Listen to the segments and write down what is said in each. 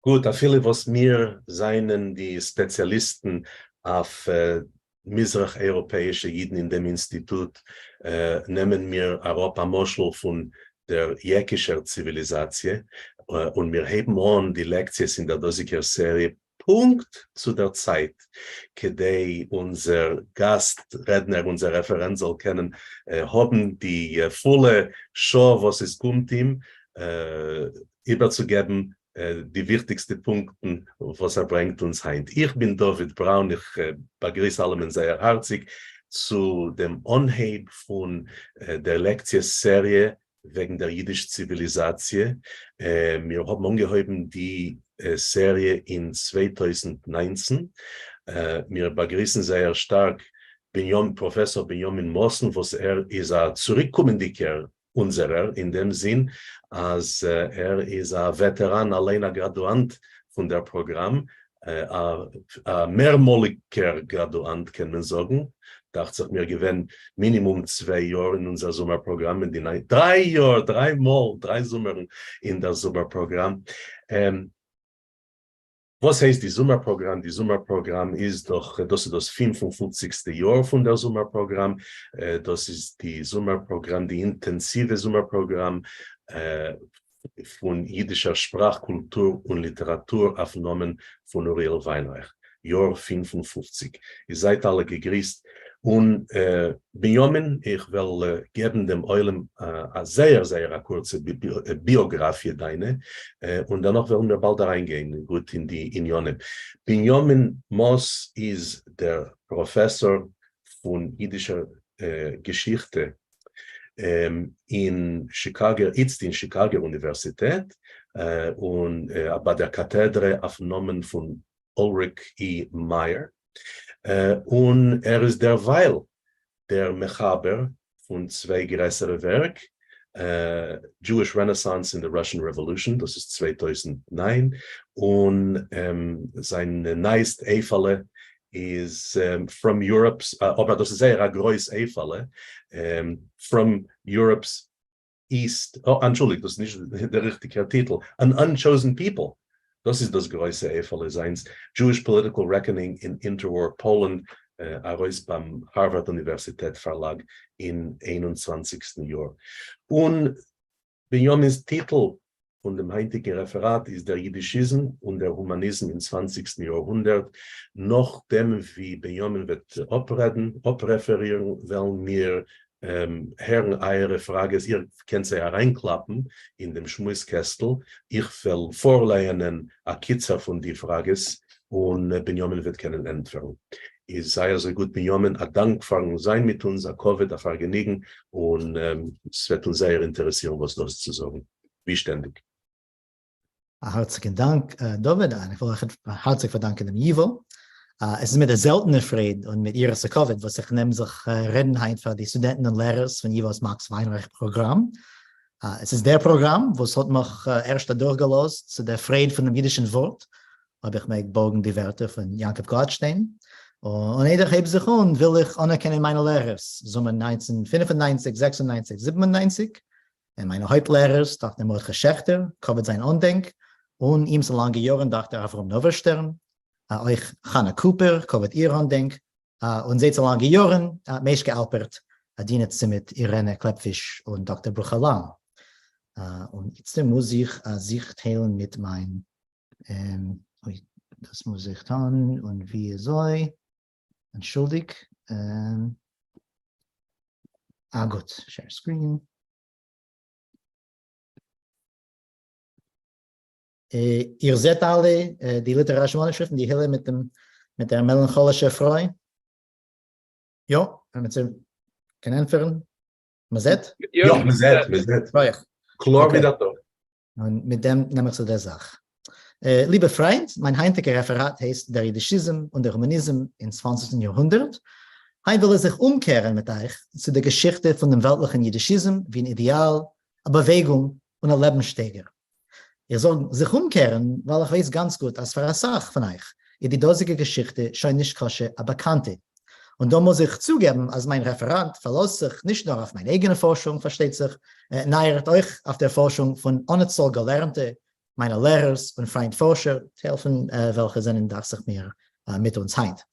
Gut, viele, was mir seien die Spezialisten auf misrach-europäische Jiden in dem Institut, nehmen wir Europa Moschel von der jäkischer Zivilisation und wir heben an die Lektionen in der dosiger Serie Punkt zu der Zeit, kedei unser Gastredner, unser Referent soll kennen, haben die volle Show, was es kommt ihm, überzugeben, die wichtigsten Punkte, was bringt uns heim. Ich bin David Braun, ich begrüße alle sehr herzlich zu dem Anheb von der Lektionsserie wegen der jiddischen Zivilisation. Wir haben angeheben die Serie in 2019. Wir begrüßen sehr stark Professor Benjamin Mossen, was ist ein zurückkommender unserer, in dem Sinn, als ist ein Veteran, allein ein Graduant von der Programm, ein mehrmaliger Graduant, kann man sagen. Dachte ich mir, gewinnen Minimum 2 Jahre in unser Sommerprogramm, in die 3 Jahre, 3 Sommer in das Sommerprogramm. Was heißt die Sommerprogramm? Die Sommerprogramm ist doch, das ist das 55. Jahr von der Sommerprogramm. Das ist die Sommerprogramm, die intensive Sommerprogramm von jiddischer Sprachkultur und Literatur aufgenommen von Uriel Weinreich. Jahr 55. Ihr seid alle gegrüßt. Und Benjamin, ich will geben dem Eulen eine sehr, sehr kurze Biografie deine und danach werden wir bald reingehen, gut in die Unionen. Benjamin Moss ist der Professor von jiddischer Geschichte in Chicago, jetzt in Chicago Universität und bei der Kathedre aufgenommen von Ulrich E. Mayer. Und ist derweil der Mechaber von 2 größeren Werken, Jewish Renaissance in the Russian Revolution, das ist 2009, und sein neuest Eifalle ist From Europe's, aber das ist sehr ein großes Eifalle, From Europe's East, Entschuldigung, das ist nicht der richtige Titel, An Unchosen People. Das ist das größte Eifalle seins. Jewish Political Reckoning in Interwar Poland, beim Harvard Universität Verlag im 21. Jahr. Und Benjamins Titel von dem heutigen Referat ist der Yiddishism und der Humanism im 20. Jahrhundert. Nachdem, wie Benjamin wird opreferieren, weil wir Herren, eure Frage ist, ihr könnt sie hereinklappen in dem Schmutzkästel. Ich will vorlehnen a Kitzer von die Frage und Benjamin wird können entfernen. Ich sei also gut, Benjamin, a Dank sein mit uns, a Covid, a Vergnügen und es wird uns sehr interessieren, was das zu sagen. Wie ständig. Herzlichen Dank, David. Ich will euch herzlich verdanken dem Ivo. Es ist mit der seltene Fried und mit ihrer Covid, was ich nehme sich Redenheit für die Studenten und Lehrer von Ivos Max Weinreich Programm. Es ist der Programm, was hat mich erst durchgelost zu der Fried von dem jüdischen Wort. Habe ich mir gebogen die Werte von Jakob Gottstein. Und jeder hebt sich und will ich anerkennen meine Lehrer. Sommer 1995, 96, 97. Und meine Hauptlehrer, Dr. Mordechai Schechter, Covid sein Andenk. Und ihm so lange Jahren, Dr. Avrom Noverstern. Euch Hannah Cooper, Covid ihr Andenk. Und seit so lange Jahren, Meschke Alpert, dienen sie mit Irene Klepfisch und Dr. Bruchalam. Und jetzt muss ich sich teilen mit meinem, das muss ich tun, und wie soll, entschuldigt. Gut, Share Screen. Ihr seht alle die literarischen Manuskripten, die Hille mit der melancholischen Freude. Ja, wenn man sie kann entfernen. Man sieht? Ja, man sieht. Klar, wie das doch. Und mit dem nehme ich zu der Sache. Lieber Freund, mein heutiger Referat heißt der Yiddishism und der Humanism im 20. Jahrhundert. Heute will sich umkehren mit euch zu der Geschichte von dem weltlichen Yiddishism wie ein Ideal, eine Bewegung und ein Lebenssteiger. Ihr sollt sich umkehren, weil ich weiß ganz gut, als für eine Sache von euch, die dosige Geschichte schon nicht kosche, aber kannte. Und da muss ich zugeben, als mein Referat verlässt sich nicht nur auf meine eigene Forschung, versteht sich, nähert euch auf der Forschung von unnützel gelernten meine Lehrers und Freund Forscher helfen, welche sind das sich mehr mit uns heint.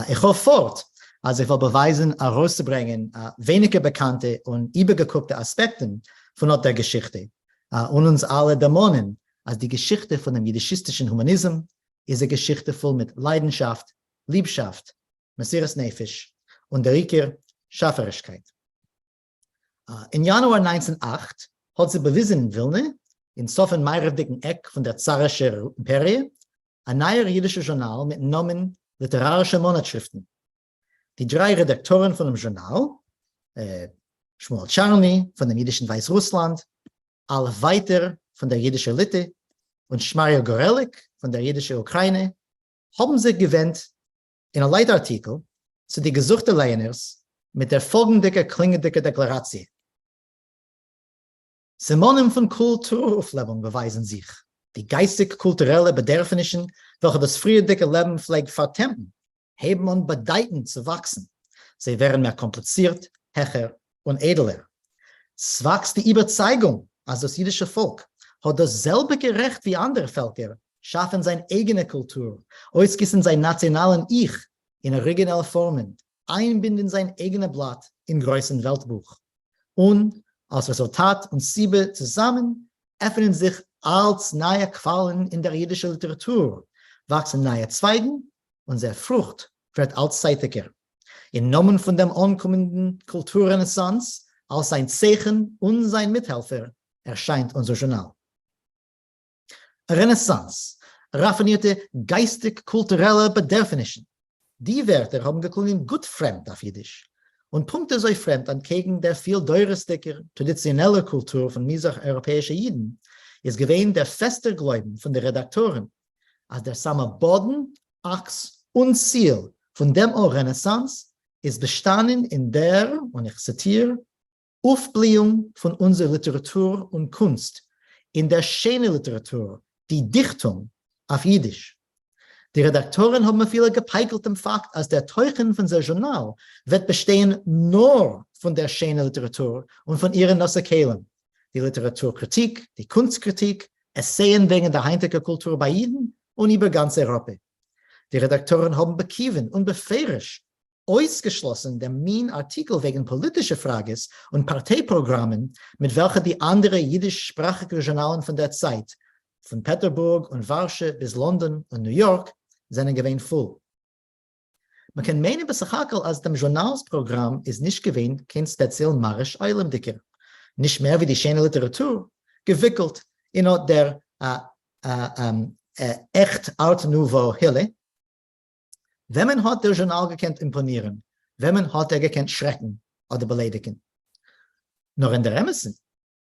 Ich hoffe fort, also ich will beweisen, herauszubringen, weniger bekannte und übergeguckte Aspekte von der Geschichte und uns alle Dämonen, als die Geschichte von dem jiddischistischen Humanism ist eine Geschichte voll mit Leidenschaft, Liebschaft, Messias Nefesh und der Riker Schafferigkeit. Im Januar 1908 hat sie bewiesen in Vilna, in Sofen Meirdicken Eck von der zarischen Imperie, ein neuer jiddischer Journal mit Namen literarische Monatsschriften. Die 3 Redaktoren von dem Journal, Shmuel Charny von dem jiddischen Weißrussland, Al Weiter von der jiddischen Litte und Shmario Gorelik von der jiddischen Ukraine, haben sich gewendet in einem Leitartikel zu den gesuchten Lehners mit der folgenden klingenden Deklaration. Simonen von Kulturauflebung beweisen sich, die geistig-kulturelle Bedürfnisse, welche das frühe dicke Leben pflegt vertempen, heben und bedeuten zu wachsen. Sie werden mehr kompliziert, hecher und edler. Es wächst die Überzeugung, als das jüdische Volk hat dasselbe Recht wie andere Völker, schaffen seine eigene Kultur, ausgießen sein nationalen Ich in originelle Formen, einbinden sein eigenes Blatt im größten Weltbuch. Und als Resultat und Siebe zusammen öffnen sich als neue Qualen in der jiddischen Literatur, wachsen neue Zweigen und seine Frucht wird allzeitiger. Im Namen von dem ankommenden Kulturrenaissance als sein Zeichen und sein Mithelfer erscheint unser Journal. Renaissance, raffinierte geistig-kulturelle Bedürfnisse. Die Wörter haben geklungen gut fremd auf Jiddisch und Punkte so fremd entgegen der viel teuerste traditionelle Kultur von misach-europäischen Jiden ist gewesen der feste Glauben von den Redaktoren, als der samme Boden, Achs und Ziel von dem Renaissance ist bestanden in der, und ich zitiere, Aufblähung von unserer Literatur und Kunst, in der schönen Literatur, die Dichtung auf Jiddisch. Die Redaktoren haben viele gepeigelt im Fakt, als der Teuchen von seinem Journal wird bestehen nur von der schönen Literatur und von ihren Nossekelen. Die Literaturkritik, die Kunstkritik, Essayen wegen der heimlichen Kultur bei Jiden und über ganz Europa. Die Redaktoren haben bekieven und befehrisch ausgeschlossen der Artikel wegen politischer Fragen und Parteiprogrammen, mit welchen die anderen jiddischsprachigen Journalen von der Zeit, von Peterburg und Warschau bis London und New York, sind gewesen voll. Man kann meinen, als dem Journalsprogramm ist nicht gewesen, kein speziell marisch Eilemdicker. Nicht mehr wie die schöne Literatur, gewickelt in der echt Art Nouveau Hille. Wenn man hat der Journal gekannt imponieren, wenn man hat gekannt schrecken oder beleidigen. Nur in der Emerson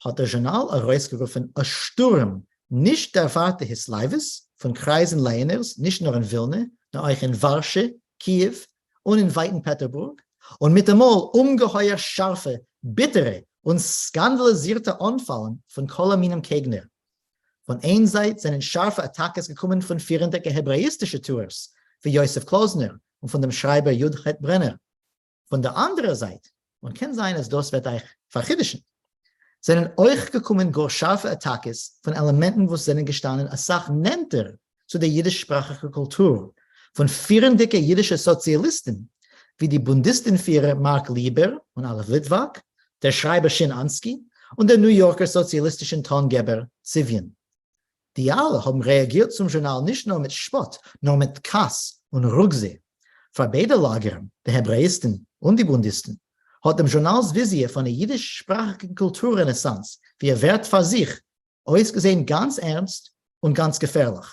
hat der Journal herausgerufen, ein Sturm, nicht der Warte des Leibes von Kreisen Lehners, nicht nur in Vilna, sondern auch in Warschau, Kiew und in weiten Peterburg und mit dem Mal ungeheuer scharfe, bittere und skandalisierte Anfallen von kolumnierenden Gegnern. Von einer Seite sind scharfe Attacken gekommen von führenden hebräistischen Tours, wie Josef Klosner und von dem Schreiber Judith Brenner. Von der anderen Seite, und kann sein, dass das wird euch verchiddischen, sind euch gekommen gar scharfe Attacken von Elementen, wo sind gestanden, als Sachnenter zu der jiddischsprachigen Kultur, von führenden jiddischen Sozialisten, wie die Bundistinführer Mark Lieber und Alef Litwak, der Schreiber Szymanski und der New Yorker sozialistischen Tongeber Zivian. Die alle haben reagiert zum Journal nicht nur mit Spott, nur mit Kass und Rugse. Für beide Lagern, die Hebräisten und die Bundisten, hat dem Journals Visie von der jiddischsprachigen Kulturrenaissance wie ein Wert für sich ausgesehen ganz ernst und ganz gefährlich.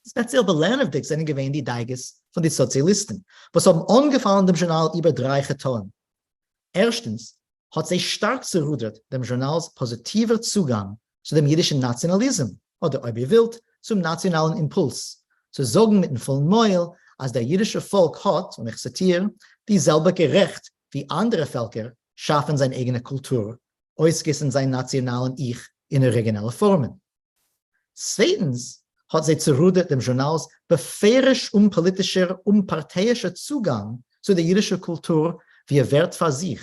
Speziell belernendig sind gewesen die Deiges von den Sozialisten, was haben angefallen dem Journal über 3 getan. Erstens hat sich stark zerrudert dem Journals positiver Zugang zu dem jiddischen Nationalismus oder, ob ihr wollt, zum nationalen Impuls, zu sagen mit dem vollen Mäuel, als der jiddische Volk hat, und ich zitiere, dieselbe Recht wie andere Völker schaffen seine eigene Kultur, ausgießen seinen nationalen Ich in originelle Formen. Zweitens hat sich zerrudert dem Journals befehrisch politischer parteiischer Zugang zu der jiddischen Kultur wie ein Wert für sich.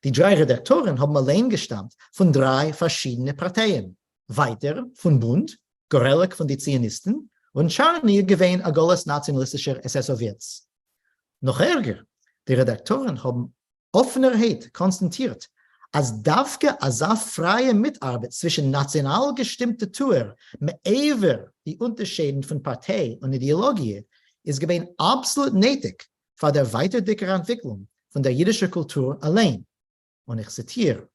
Die 3 Redaktoren haben allein gestammt von 3 verschiedenen Parteien. weiter von Bund, Gorelek von den Zionisten und Charny gewähnt a Golas nationalistischer SS-Sowjets. Noch ärger, die Redaktoren haben Offenheit konstatiert, als Davke a freie Mitarbeit zwischen national gestimmte Tour mit die Unterschieden von Partei und Ideologie ist gewesen absolut nötig für der weiterdickere Entwicklung von der jiddischen Kultur allein. Und ich zitiere,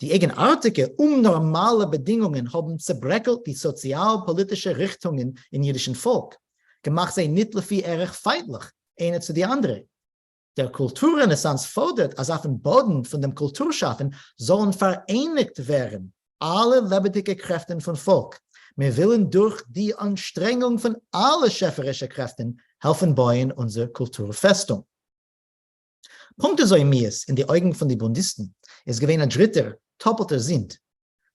die eigenartige, unnormale Bedingungen haben zerbröckelt die sozialpolitische Richtungen im jüdischen Volk, gemacht sie nicht wie erg feindlich, eine zu die andere. Der Kulturrenaissance fordert, als auf dem Boden von dem Kulturschaffen sollen vereinigt werden alle lebendigen Kräfte von Volk. Wir wollen durch die Anstrengung von allen schöpferischen Kräften helfen bauen unsere Kulturfestung. Punkte so in die Augen von den Bundisten ist gewesen ein dritter, doppelter Sinn,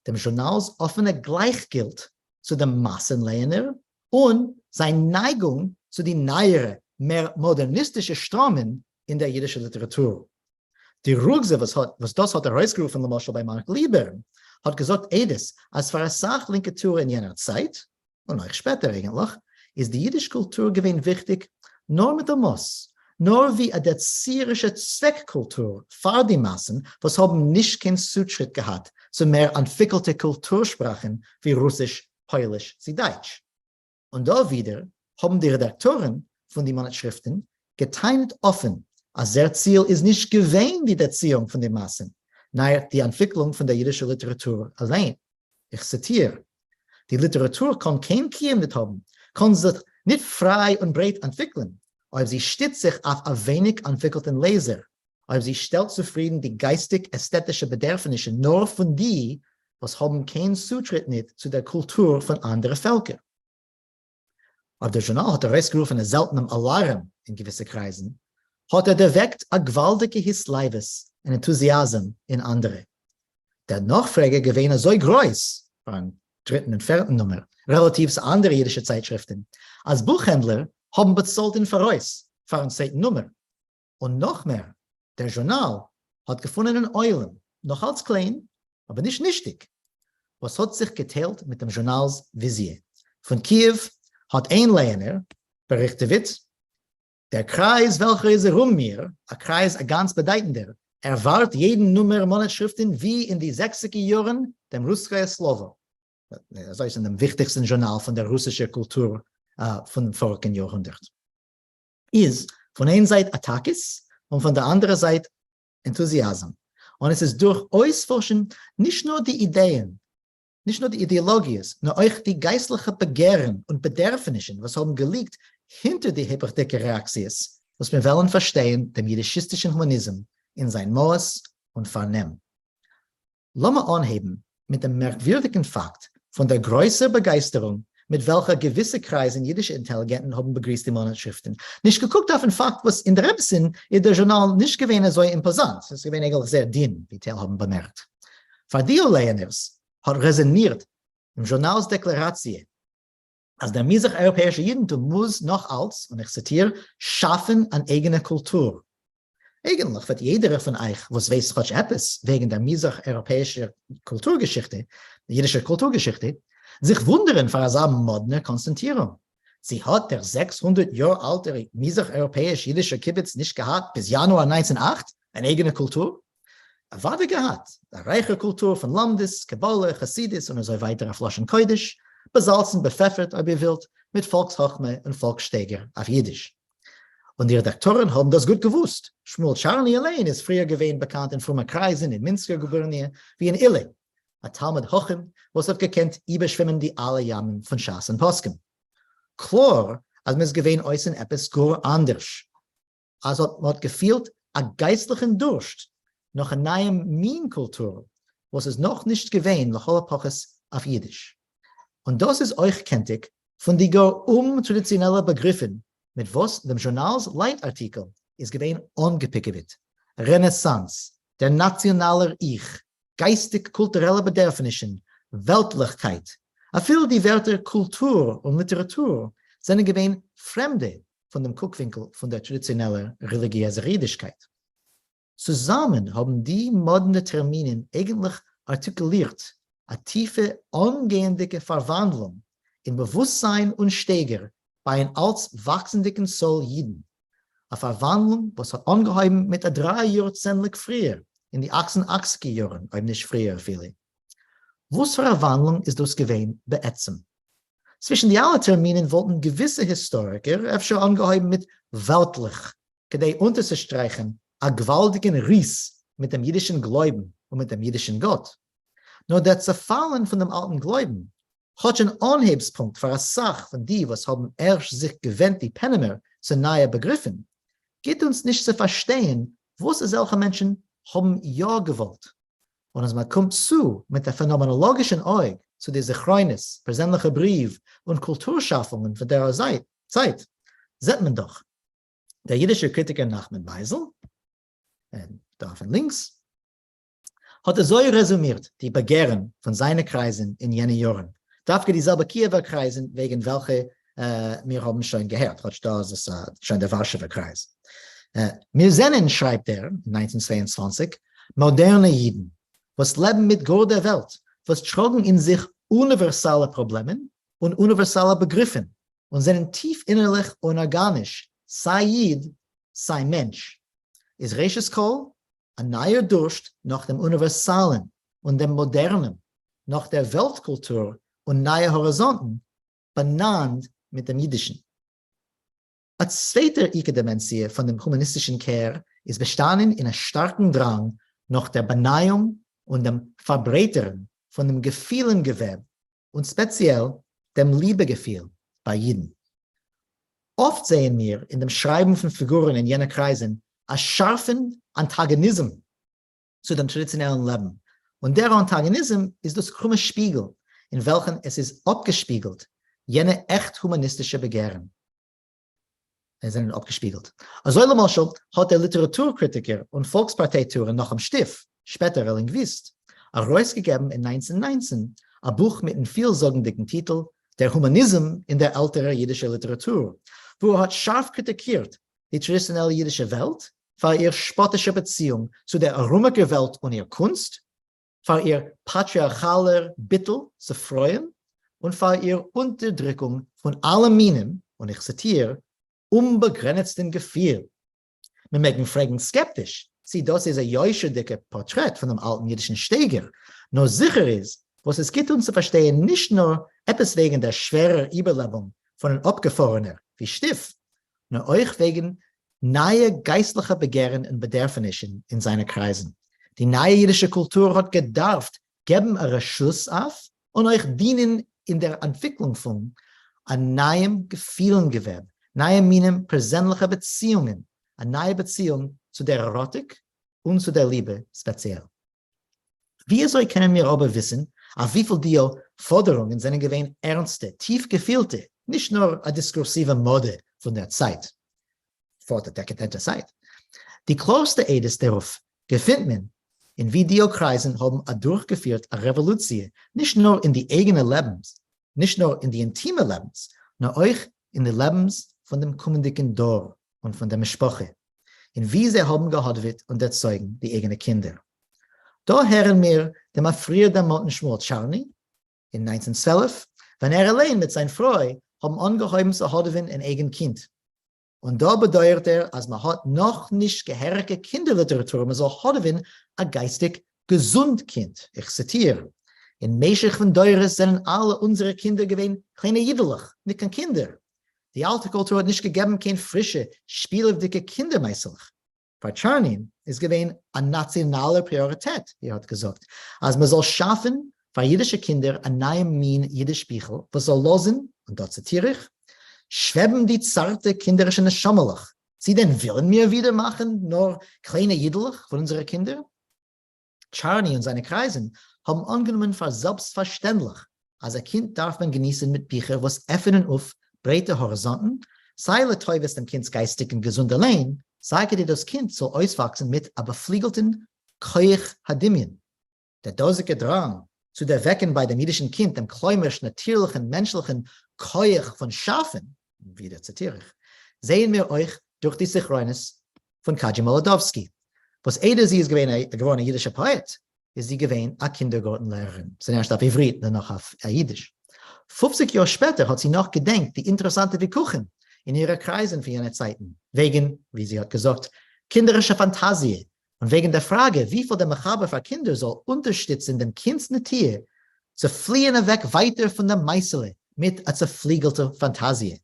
dem Journals offene Gleichgilt zu dem Massenlerner und seine Neigung zu den neueren, mehr modernistischen Strömen in der jiddischen Literatur. Die Rugse, was das hat herausgerufen, bei Mark Lieber, hat gesagt, als für eine sachlinke Tour in jener Zeit, und auch später eigentlich, ist die jiddische Kultur gewesen wichtig, nur mit dem Muss, nur wie eine erzieherische Zweckkultur für die Massen, was haben nicht keinen Zutritt gehabt zu mehr entwickelte Kultursprachen wie Russisch, Polisch, wie Deutsch. Und da wieder haben die Redaktoren von den Manuskripten geteilt offen, als der Ziel ist nicht gewesen die Erziehung von den Massen, sondern die Entwicklung von der jiddischen Literatur allein. Ich zitiere, die Literatur kann kein Kiem nicht haben, kann sich nicht frei und breit entwickeln, aber sie stützt sich auf ein wenig entwickelten Leser, aber sie stellt zufrieden die geistig-ästhetische Bedürfnisse nur von die, was haben keinen Zutritt nicht zu der Kultur von anderen Völkern. Aber der Journal hat herausgerufen einen seltenen Alarm in gewissen Kreisen, hat erweckt eine gewaltige Hissleives und Enthusiasm in andere. Der Nachfrage gewesen so groß, von dritten und vierten Nummer, relativ zu anderen jiddischen Zeitschriften, als Buchhändler haben bezahlt in Verreis für eine zweite Nummer. Und noch mehr, der Journal hat gefunden einen Eulen, noch als klein, aber nicht nichtig, was hat sich geteilt mit dem Journals Visie. Von Kiew hat ein Lehner berichtet, der Kreis, welcher ist mir, ein Kreis, ein ganz bedeutender, erwartet jeden Nummer Monatsschriften wie in die 60er Jahren dem russischen Slovo. Das ist in dem wichtigsten Journal von der russischen Kultur von dem vorigen Jahrhundert. Ist von einer Seite Attackes und von der anderen Seite Enthusiasm. Und es ist durch Ausforschen nicht nur die Ideen, nicht nur die Ideologien, sondern auch die geistlichen Begehren und Bedürfnisse, was haben gelegt hinter die hyperdicke Reaktions, was wir wollen verstehen, dem jiddischistischen Humanism in sein Moos und Vernehmen. Lass mal anheben mit dem merkwürdigen Fakt von der größeren Begeisterung, mit welcher gewisse Kreise in jiddische Intelligenten haben begrüßt die Monatsschriften. Nicht geguckt auf den Fakt, was in der Sinn in der Journal nicht gewesen so imposant. Es gewesen eigentlich sehr dünn, wie Teil haben bemerkt. Für die Lehners hat resoniert im Journalsdeklaratie, als der misich-europäische Judentum muss noch als, und ich zitiere, schaffen an eigene Kultur. Eigentlich wird jeder von euch, was weiß Gott etwas wegen der misich-europäischen Kulturgeschichte, der jiddischen Kulturgeschichte, sich wundern für eine moderne Konstantierung. Sie hat der 600 Jahre alte misich-europäisch-jiddische Kibbutz nicht gehabt bis Januar 1908, eine eigene Kultur. Er war gehabt, eine reiche Kultur von Landes, Kabbalah, Chassidis und so weiter auf Flaschen Kodesh, besalzen, bepfeffert, ob ihr wollt, mit Volkshochme und Volkssteiger auf Jiddisch. Und die Redaktoren haben das gut gewusst. Shmuel Charny allein ist früher gewesen bekannt in frommen Kreisen in Minsker Gubernien wie in Ille. Ein Talmud Hochem, was hat gekannt, überschwimmen die alle Jammen von Schas und Poskem. Klar, als man es gewesen äußern etwas gar anders. Also hat gefühlt einen geistlichen Durst nach einer neuen Minenkultur, was es noch nicht gewesen, nach Holocaust auf Jiddisch. Und das ist euch kenntlich von den gar traditionellen Begriffen, mit was dem Journals Leitartikel ist gewesen angepickt wird. Renaissance, der nationale Ich, geistig-kulturelle Bedürfnisse, Weltlichkeit. Viele die Wörter Kultur und Literatur sind gewesen Fremde von dem Guckwinkel von der traditionellen religiösen Redlichkeit. Zusammen haben die modernen Termine eigentlich artikuliert eine tiefe, angehende Verwandlung in Bewusstsein und Steger bei einem als wachsenden Soul Jiden. Eine Verwandlung, was hat angeheben mit der 3 Jahrzehnte früher, in die 88er Jahren, aber nicht früher viele. Was für eine Verwandlung ist das gewesen beätzem? Zwischen die alle Terminen wollten gewisse Historiker öfter angeheben mit weltlich, gedei unterzustreichen, einen gewaltigen Ries mit dem jüdischen Glauben und mit dem jüdischen Gott. Nur der Zerfallen von dem alten Glauben hat ein Anhebspunkt für eine Sache von die, was haben erst sich gewendet, die Penner zu nahe begriffen, geht uns nicht zu verstehen, was solche Menschen haben ja gewollt. Und als man kommt zu mit der phänomenologischen Auge zu dieser Chronis, persönliche Brief und Kulturschaffungen von der Zeit, sieht man doch, der jüdische Kritiker Nachman Meisel, da von links, hat so resümiert die Begehren von seinen Kreisen in jenen Jahren. Darf dieselbe Kiewer Kreisen, wegen welche wir haben schon gehört, das ist schon der Warschauer Kreis. Wir sehen, schreibt er 1922, moderne Jiden, was leben mit Gott der Welt, was tragen in sich universale Probleme und universale Begriffe und sind tief innerlich und organisch, sei Jid, sei Mensch. Ist Reishes Kol ein neuer Durst nach dem Universalen und dem Modernen, nach der Weltkultur und neue Horizonten, benannt mit dem Jiddischen. Als zweite Ike-Dimensie von dem humanistischen Kehr ist bestanden in einem starken Drang nach der Beneigung und dem Verbreitern von dem Gefühlengewebe und speziell dem Liebegefühl bei Jiden. Oft sehen wir in dem Schreiben von Figuren in jenen Kreisen einen scharfen Antagonismus zu dem traditionellen Leben. Und der Antagonismus ist das krumme Spiegel, in welchem es ist abgespiegelt, jene echt humanistische Begehren. Sie sind abgespiegelt. Also hat der Literaturkritiker und Volksparteitürer noch am Stift, später ein Linguist, herausgegeben in 1919 ein Buch mit einem vielsagenden Titel Der Humanism in der älteren jiddischen Literatur, wo er hat scharf kritikiert die traditionelle jiddische Welt für ihre spottische Beziehung zu der arumischen Welt und ihrer Kunst, für ihr patriarchaler Bittel zu freuen und für ihre Unterdrückung von allen Minen, und ich zitiere, unbegrenzten Gefühl. Wir mögen fragen skeptisch, sie, das ist ein jäuscherdicke Porträt von einem alten jüdischen Steiger, nur sicher ist, was es geht uns zu verstehen, nicht nur etwas wegen der schweren Überlebung von einem Abgefahrenen wie Stift, nur euch wegen neue geistliche Begehren und Bedürfnissen in seinen Kreisen. Die neue jüdische Kultur hat gedarft, geben einen Schuss auf und euch dienen in der Entwicklung von einem neuen Gefühlengewebe, neue Minen persönlicher Beziehungen, eine neue Beziehung zu der Erotik und zu der Liebe speziell. Wie soll können wir aber wissen, auf wie viel die Forderungen sind gewesen ernste, tief gefühlte, nicht nur eine diskursive Mode von der Zeit, vor der dekadenten Zeit. Die klarste Edes darauf gefindet man, in wie die Kreisen haben durchgeführt eine Revolution, nicht nur in die eigenen Lebens, nicht nur in die intime Lebens, nur euch in die Lebens von dem kommenden Dor und von der Sprache, in wie sie haben gehadet und erzeugen die eigenen Kinder. Da hören wir dem früher der Mountain Shmuel Charny in 1912, wenn er allein mit seiner Frau haben angeheuben zu haben ein eigenes Kind. Und da bedeutet als man hat noch nicht gehörige Kinderliteratur, man soll haben ein geistig gesund Kind. Ich zitiere, in Meschich von Deures sind alle unsere Kinder gewesen kleine Jiddelich, nicht kein Kinder. Die alte Kultur hat nicht gegeben, kein frische, spielerdicke Kindermeißelch. Bei Charnin ist gewesen eine nationale Priorität, er hat gesagt. Also man soll schaffen, für jüdische Kinder ein neues Min Jiddisch-Bichel, was soll losen, und da zitiere ich, schweben die zarte kinderische Schammelach. Sie denn wollen wir wieder machen, nur kleine Jiddelich von unseren Kindern? Charny und seine Kreisen haben angenommen für selbstverständlich, als ein Kind darf man genießen mit Büchern, was öffnen auf breite Horizonten, sei le Teufels dem Kinds geistig und gesund allein, sage dir, das Kind soll auswachsen mit einem beflügelten Koich Hadimien. Der dosige Drang zu der Wecken bei dem jüdischen Kind, dem kläumerisch, natürlichen, menschlichen Koich von Schafen, wieder zitiere ich, sehen wir euch durch die Sichreines von Kadya Molodowski. Was sie ist geworden ein jüdischer Poet, ist sie gewesen eine Kindergartenlehrerin. Zuerst auf Ivrit, dann noch auf Jiddisch. 50 Jahre später hat sie noch gedenkt, die interessante Wikuchen in ihrer Kreisen für jene Zeiten. Wegen, wie sie hat gesagt, kinderischer Fantasie. Und wegen der Frage, wie viel der Mechaber für Kinder soll unterstützen, dem kindsten Tier zu fliehen weg weiter von der Meißele mit einer zerfliegelten Fantasie.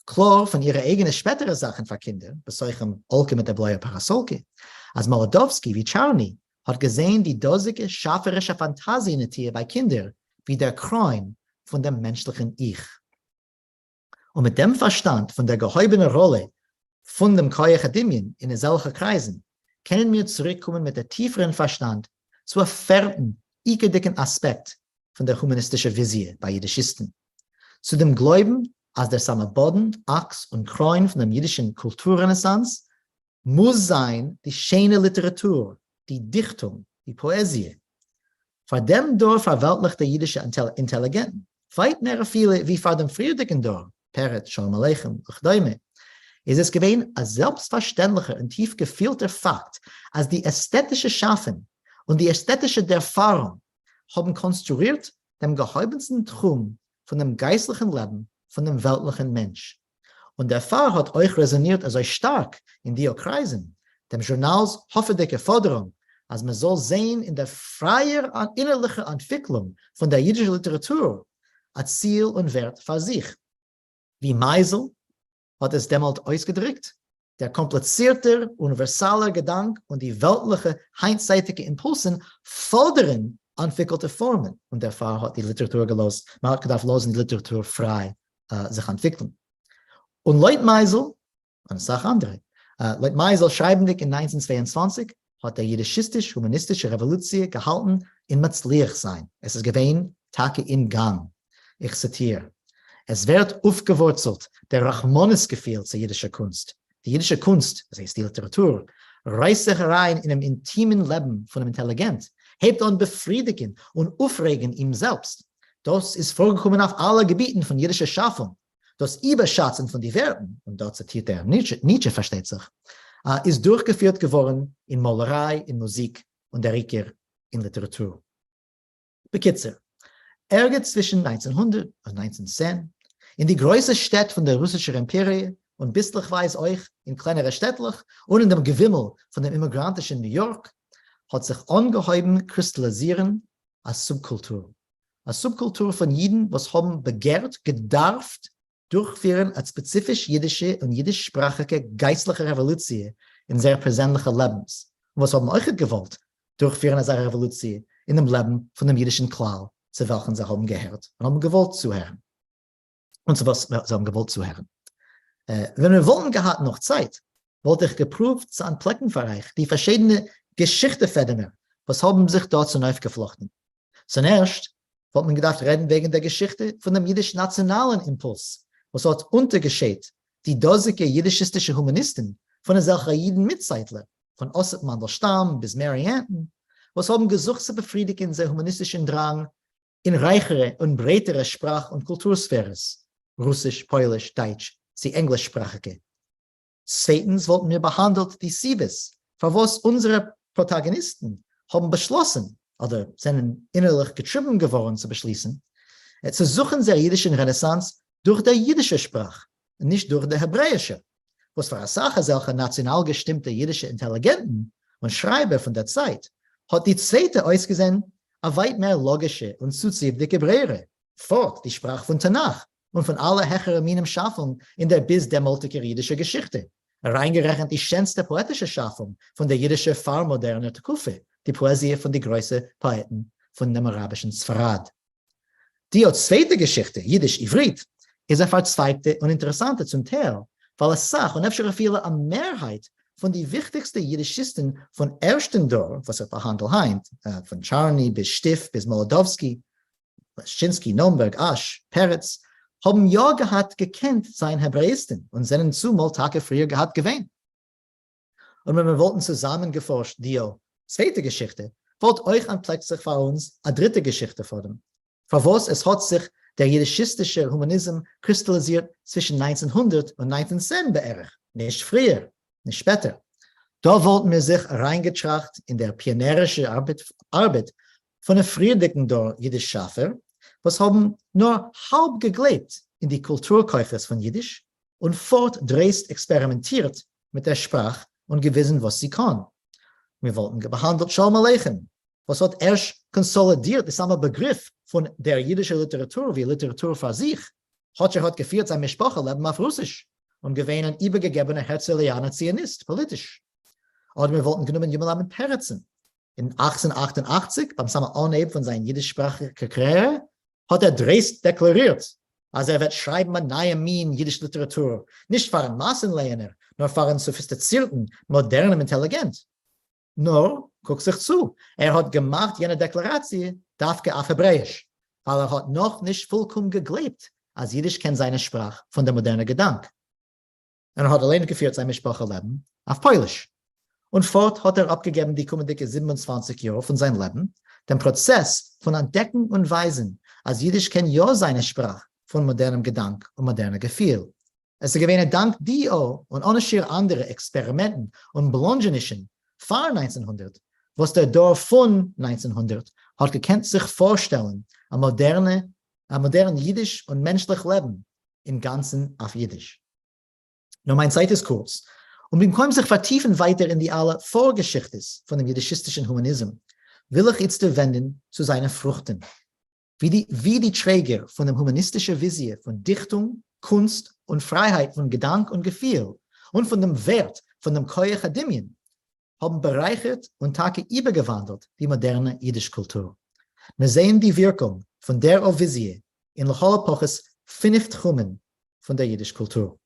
Klar von ihrer eigenen späteren Sachen für Kinder, besolchen Olke mit der blauen Parasolke, als Molodowski wie Charny hat gesehen die dosige, schafferische Fantasie in den Tier bei Kindern wie der Kräun von dem menschlichen Ich. Und mit dem Verstand von der gehäubenen Rolle von dem Koyach Adimien in solchen Kreisen können wir zurückkommen mit der tieferen Verstand zu einem vierten, dicken Aspekt von der humanistischen Vision bei Yiddishisten. Zu dem Glauben, als der Boden, Achs und Kräun von der jüdischen Kulturrenaissance muss sein die schöne Literatur, die Dichtung, die Poesie. Vor dem Dorf verweltlichte jüdische Intelligenten, weit mehr viele wie vor dem früheren Dorf, Peretz, Sholem Aleichem, ist es gewesen ein selbstverständlicher und tief gefühlter Fakt, als die ästhetische Schaffen und die ästhetische Erfahrung haben konstruiert den gehäubendsten Traum von dem geistlichen Leben, von dem weltlichen Mensch. Und der Fall hat euch resoniert also stark in die Kreisen, dem Journals hoffentliche Forderung, als man soll sehen in der freien innerlichen Entwicklung von der jüdischen Literatur als Ziel und Wert für sich. Wie Meisel hat es damals ausgedrückt, der komplizierte, universale Gedanke und die weltliche, einseitige Impulsen fordern entwickelte Formen. Und der Fall hat die Literatur gelost. Man hat gedacht, losen die Literatur frei sich entwickeln. Und Leut Meisel, eine Sache andere, Leut Meisel schreibendig in 1922 hat der jiddischistische-humanistische Revolution gehalten in Metzliach sein. Es ist gewesen, Tage in Gang. Ich zitiere. Es wird aufgewurzelt, der Rachmones-Gefühl zur jiddischen Kunst. Die jiddische Kunst, das heißt die Literatur, reißt sich rein in einem intimen Leben von einem Intelligent, hebt an befriedigen und aufregen ihm selbst. Das ist vorgekommen auf allen Gebieten von jiddischer Schaffung. Das Überschatzen von den Werten, und dort zitiert er Nietzsche versteht sich, ist durchgeführt geworden in Malerei, in Musik und der Rückkehr in Literatur. Bekitzer, Ärger zwischen 1900 und 1910 in die größte Stadt von der russischen Imperie und bislichweise euch in kleinere Städtlich und in dem Gewimmel von dem immigrantischen New York hat sich ungeheuben kristallisieren als Subkultur. Als Subkultur von Jiden, was haben begehrt, gedarft, durchführen als spezifisch jiddische und jiddischsprachige geistliche Revolution in sehr persönlichen Lebens. Und was haben euch gewollt, durchführen als eine Revolution in dem Leben von dem jiddischen Klal, zu welchen sie haben gehört und haben gewollt zu hören. Und zu was sie haben gewollt zu hören. Wenn wir wollen gehabt noch Zeit, wollte ich geprüft zu entdecken für euch die verschiedenen Geschichtefäden, was haben sich dort zu neu geflochten. Zunächst wollte man gedacht reden wegen der Geschichte von dem jiddisch-nationalen Impuls, was hat untergeschehen, die dosige jiddischistische Humanisten von der solcher Jiden-Mitzeitler, von Ossip Mandelstam bis Mary Anton, was haben gesucht zu befriedigen sehr humanistischen Drang in reichere und breitere Sprach- und Kultursphäres, Russisch, Polisch, Deutsch, die Englischsprachige. Zweitens wollten wir behandelt die Siebes, für was unsere Protagonisten haben beschlossen, oder sind innerlich getrieben geworden zu beschließen, zu suchen der jiddischen Renaissance durch die jiddische Sprache, und nicht durch die hebräische, was für eine Sache solcher national gestimmte jiddische Intelligenten und Schreiber von der Zeit hat die zweite ausgesehen, eine weit mehr logische und zuzügliche Hebräer, fort die Sprache von Tanach und von aller höheren Minen Schaffung in der bis dermaltige jiddische Geschichte, reingerechnet die schönste poetische Schaffung von der jiddischen Vormoderne Tekufe, die Poesie von den größten Poeten von dem arabischen Sfarad. Die zweite Geschichte, Jiddisch-Ivrit, ist eine verzweigte und interessante zum Teil, weil es sagt, und öfter viele eine Mehrheit von den wichtigsten Yiddishisten von ersten Dorf, was behandelt heint, von Charny bis Stiff bis Molodowski, Schinsky, Nomberg, Asch, Peretz, haben ja gehabt gekannt sein Hebräisten und seinen zumal Tage früher gehabt gewähnt. Und wenn wir wollten zusammengeforscht, die zweite Geschichte, wollt euch an plötzlich für uns eine dritte Geschichte fordern. Für was es hat sich der jiddischistische Humanism kristallisiert zwischen 1900 und 1910 beerdigt. Nicht früher, nicht später. Da wollten wir sich reingetracht in der pionierische Arbeit von den friedlichen Jiddisch-Schaffer, was haben nur halb geglebt in die Kulturkäufers von Jiddisch und fortdreist experimentiert mit der Sprache und gewissen, was sie kann. Wir wollten behandelt Sholem Aleichem, was hat erst konsolidiert, der samme Begriff von der jiddischen Literatur wie Literatur für sich, hat geführt sein Mischproche-Leben auf Russisch und gewähnt ein übergegebener herzlianer Zionist, politisch. Oder wir wollten genommen jemanden mit Peretz. In 1888, beim samen Anheben von seiner jiddischsprachigen Karriere, hat dreist deklariert, also wird schreiben eine neue Mien jiddische Literatur, nicht für einen Massenlerner, nur für einen sophistizierten, modernen Intelligent. Nur, guck sich zu, hat gemacht jene Deklaration, dafke auf Hebräisch, weil hat noch nicht vollkommen geglebt, als Jiddisch kennt seine Sprache von der modernen Gedanke. Und hat allein geführt sein Sprache-Leben auf Polisch. Und fort hat abgegeben die kommenden 27 Jahre von seinem Leben, den Prozess von Entdecken und Weisen, als Jiddisch kennt ja seine Sprache von modernem Gedanke und modernem Gefühl. Es ist gewähnt dank Dio und ohne schier andere Experimenten und Blongenischen vor 1900, was der Dorf von 1900 hat gekannt sich vorstellen, ein moderne Jiddisch und menschlich Leben im Ganzen auf Jiddisch. Nur meine Zeit ist kurz. Und wir können sich vertiefen weiter in die alle Vorgeschichte von dem jiddischistischen Humanism, will ich jetzt wenden zu seinen Früchten. Wie die Träger von der humanistischen Vision von Dichtung, Kunst und Freiheit von Gedanke und Gefühl und von dem Wert von dem Koyach Adimien haben bereichert und Tage übergewandelt die moderne Jiddisch-Kultur. Wir sehen die Wirkung von der Vision in Lechol Epoches 5 Tchumen von der Jiddisch-Kultur.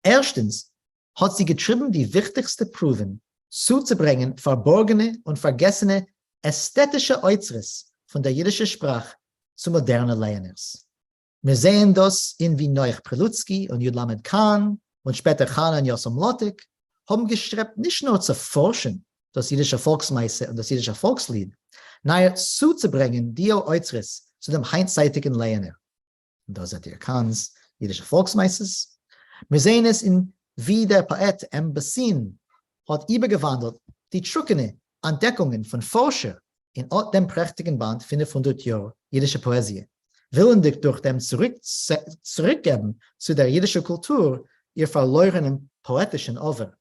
Erstens hat sie getrieben, die wichtigste Proven zuzubringen, verborgene und vergessene ästhetische Äußeres von der jiddischen Sprache zu modernen Lerners. Wir sehen das in wie Neuch Prelutzki und Yudlamed Kahn und später Kahn und Yossam Lotik haben gestrebt, nicht nur zu forschen, das jiddische Volksmeise und das jiddische Volkslied, sondern zuzubringen, die Äußeres zu dem heinzeitigen Lerner. Und da seht ihr Kahns jiddische Volksmeises. Wir sehen es in wie der Poet Bessin hat übergewandelt die truckene Entdeckungen von Forscher in dem prächtigen Band 500 Jahre jiddische Poesie, willendig durch dem zurückgeben zu der jiddischen Kultur ihr verlorenen poetischen Over.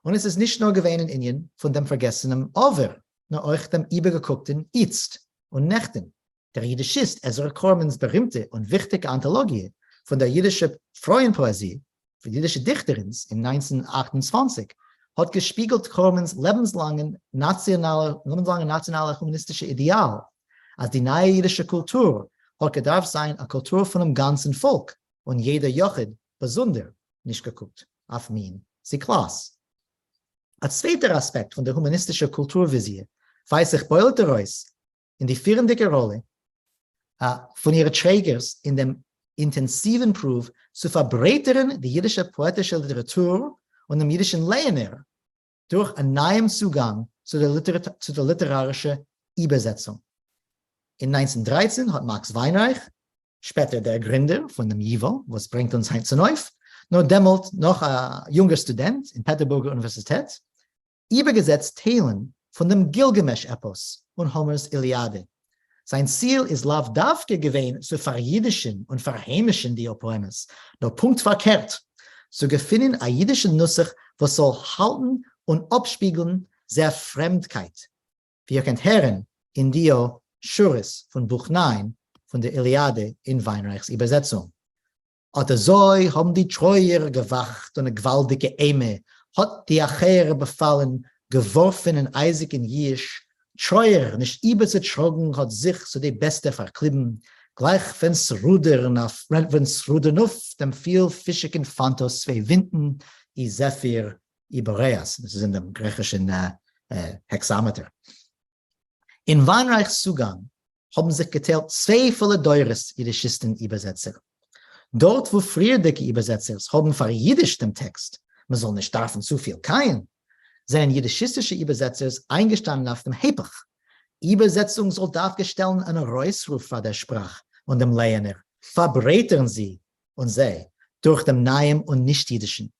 Und es ist nicht nur gewesen in Indien von dem vergessenen Over, nur euch dem übergeguckten Itzt und Nächten. Der Yiddishist Ezra Cormans berühmte und wichtige Anthologie von der jiddischen Freuenpoesie für jiddische Dichterin in 1928 hat gespiegelt Cormans lebenslange nationale humanistische Ideal, als die neue jiddische Kultur hat gedarf sein eine Kultur von einem ganzen Volk und jeder Jochid besonders nicht geguckt auf ihn, sie Klasse. Ein zweiter Aspekt von der humanistischen Kulturvision weiß sich Beulte Reus in die führende Rolle von ihren Trägers in dem intensiven Proof zu verbreitern die jiddische poetische Literatur und dem jiddischen Lerner durch einen neuen Zugang zu der literarischen Übersetzung. In 1913 hat Max Weinreich, später der Gründer von dem Yivo, was bringt uns heute auf, nur damals noch ein junger Student in Peterburger Universität, übergesetzt Teilen von dem Gilgamesch-Epos und Homers Iliade. Sein Ziel ist laut Davke gewesen, zu verjiddischen und verheimischen die Poemes, nur punktverkehrt, zu gewinnen ein jiddischen Nussach, was soll halten und abspiegeln sehr Fremdkeit. Wie ihr könnt hören, in Dio Schuris von Buch 9 von der Iliade in Weinreichs Übersetzung. Oder so haben die Treuer gewacht und eine gewaltige Eme, hat die Achere befallen, geworfen in Eisig in Jisch, Treuer, nicht überzutragen, hat sich zu der Beste verklieben, gleich wenn's Rudern auf dem viel fischigen Phantos zwei Winden, i Sephir, i Boreas. Das ist in dem griechischen Hexameter. In Weinreichs Zugang haben sich geteilt zwei volle Deures Jiddischisten-Übersetzer. Dort, wo früher die Übersetzer haben verjiddischt dem Text, man soll nicht davon zu viel kein, sind jiddischistische Übersetzer eingestanden auf dem Hepech. Übersetzung soll darstellen einen Reusruf vor der Sprache und dem Lerner. Verbreitern sie und sie durch dem Neuen und Nicht-Jiddischen.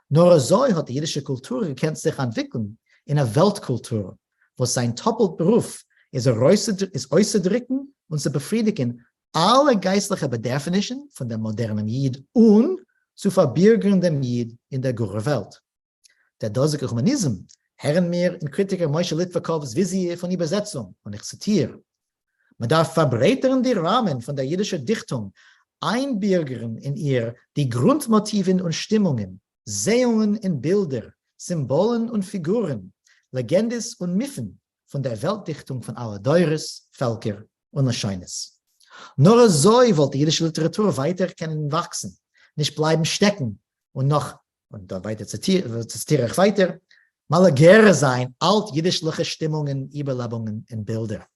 Nur so hat die jüdische Kultur gekannt sich entwickeln in einer Weltkultur, wo sein Doppelberuf ist auszudrücken und zu befriedigen alle geistlichen Bedürfnisse von dem modernen Jid und zu verbürgen dem Jid in der guten Welt. Der dosige Humanism hören wir in Kritiker Moshe Litvakovs Visie von Übersetzung, und ich zitiere: Man darf verbreitern die Rahmen von der jüdischen Dichtung, einbürgern in ihr die Grundmotiven und Stimmungen, Sehungen und Bilder, Symbolen und Figuren, Legendes und Mythen von der Weltdichtung von aller Deures, Völker und Erscheinnis. Nur so wollte die jüdische Literatur weiter können wachsen, nicht bleiben stecken und noch, und da weiter zitiere ich weiter, malagere sein, altjüdischliche Stimmungen, Überlebungen und Bilder.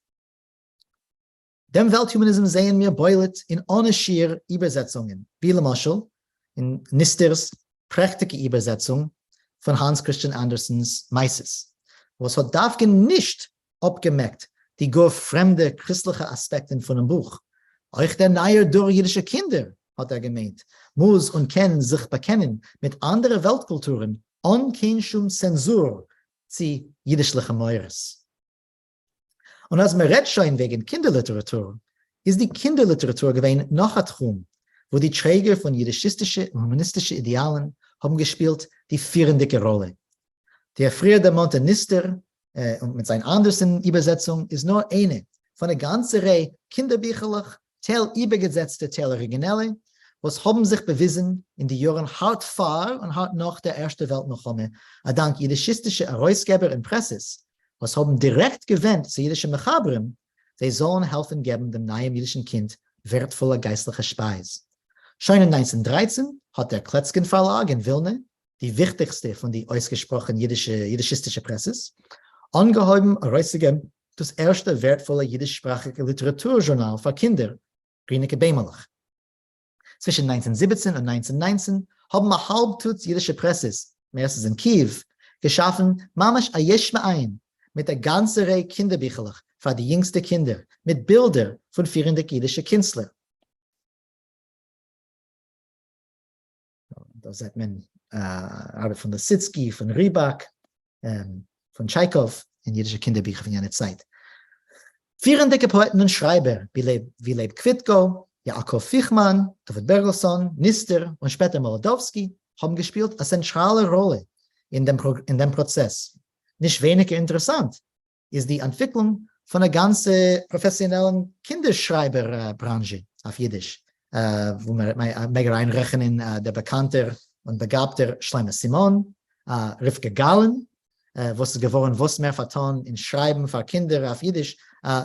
Dem Welthumanism sehen wir beulet in ohne schier Übersetzungen, wie Lamaschel in Nisters prächtige Übersetzung von Hans Christian Andersens Meises, was hat Davgen nicht abgemerkt, die gar fremde christliche Aspekte von dem Buch. Euch der Neuer durch jüdische Kinder, hat gemeint, muss und können sich bekennen mit anderen Weltkulturen, ohne kein Zensur zu jüdischlichen Meures. Und als man redet schon wegen Kinderliteratur, ist die Kinderliteratur gewesen noch ein Traum, wo die Träger von jiddischistischen und humanistischen Idealen haben gespielt die führende Rolle. Der frühere Montanister und mit seiner Andersen-Übersetzung ist nur eine von einer ganzen Reihe kinderbücherlich, teilübergesetzte, teiloriginelle, was haben sich bewiesen in den Jahren hart vor und hart nach der Ersten Weltmilchome, dank jiddischistischer Herausgeber und Presses, was haben direkt gewendet zu jüdischen Mechabrim, sie sollen helfen geben dem neuen jüdischen Kind wertvolle geistliche Speis. Schon in 1913 hat der Kletzken Verlag in Vilna, die wichtigste von den ausgesprochen jiddischistischen Presses, angehoben herauszugeben das erste wertvolle jiddischsprachige Literaturjournal für Kinder, Grineke Bemelach. Zwischen 1917 und 1919 haben ein Halbtutz jüdische Presses, meistens in Kiew, geschaffen, mamash a yesh ma'ayin, mit der ganzen Reihe Kinderbücherlich für die jüngsten Kinder, mit Bildern von führenden jüdischen Künstlern. Da sieht man Arbeit von der Sitzki, von Rybak, von Tscheikow in jüdische Kinderbücher von jener Zeit. Führende Poeten und Schreiber wie Leib Kvitko, Jakob Fichmann, David Bergelson, Nister und später Molodowski haben gespielt eine zentrale Rolle in dem Prozess. Nicht weniger interessant ist die Entwicklung von einer ganzen professionellen Kinderschreiberbranche auf Jiddisch, wo wir reinrechnen der bekannte und begabte Shlomo Simon, Rivka Gallen, was ist geworden, was mehr vertan in Schreiben für Kinder auf Jiddisch,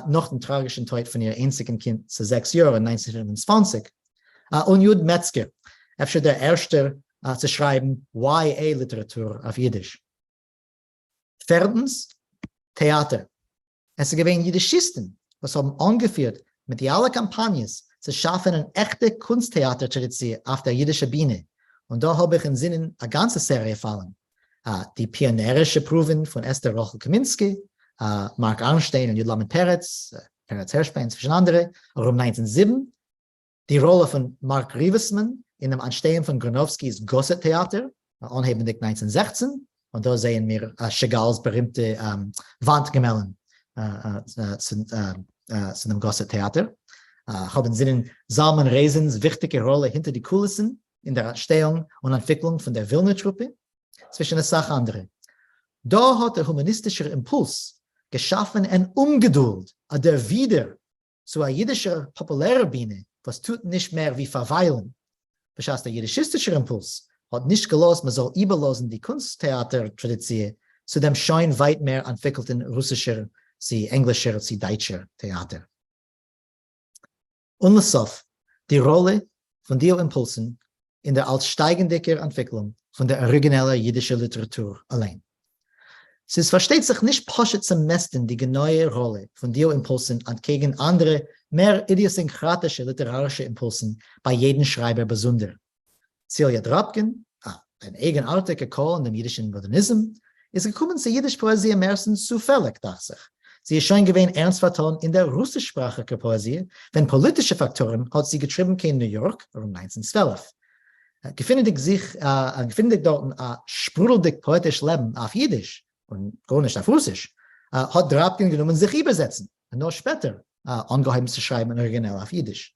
noch den tragischen Tod von ihr einzigen Kind zu 6 Jahren, 1925. Und Jud Metzger, öfter der Erste zu schreiben YA-Literatur auf Jiddisch. Viertens, Theater. Es gewesen Yiddishisten, was haben angeführt, mediale Kampagnen zu schaffen eine echte Kunsttheatertradition auf der jiddischen Bühne. Und da habe ich in Sinnen eine ganze Serie fallen. Die pionierische Proben von Esther Rochel-Kaminski, Mark Arnstein und Yudlamen Peretz, Peretz Herschbein zwischen anderen, auch um 1907. Die Rolle von Mark Rivesman in dem Entstehen von Gronowskis Gosset-Theater, anhebendig 1916. Und da sehen wir Chagall's berühmte Wandgemälde zu dem Gosset-Theater. Haben Sinnen Salman Resens wichtige Rolle hinter die Kulissen in der Entstehung und Entwicklung von der Vilna-Truppe, zwischen der Sache andere. Da hat der humanistische Impuls geschaffen und Umgeduld, der wieder zu einer jiddischen populären Bühne, was tut nicht mehr wie verweilen. Beschaß der jiddischistische Impuls hat nicht gelost, man soll überlosen die Kunsttheater-Tradition zu dem schon weit mehr entwickelten russischer, sie englischer, sie deutscher Theater. Und die Rolle von diesen Impulsen in der als steigendiger Entwicklung von der originellen jiddischen Literatur allein. Es versteht sich nicht poschet zum Mesten die genaue Rolle von diesen Impulsen entgegen andere, mehr idiosynkratische literarische Impulsen bei jedem Schreiber besonder. Celia Drapkin, ein eigenartiger Call in dem jiddischen Modernism, ist gekommen zur jüdischen Poesie meistens zufällig, dachte sich. Sie ist schon gewesen ernst vertan in der russischsprachigen Poesie, wenn politische Faktoren hat sie geschrieben in New York um 1912. gefindet dort ein sprudelig poetisch Leben auf Jiddisch und gar nicht auf Russisch, hat Drabkin genommen, sich übersetzen und nur später angeheim zu schreiben in Original auf Jiddisch.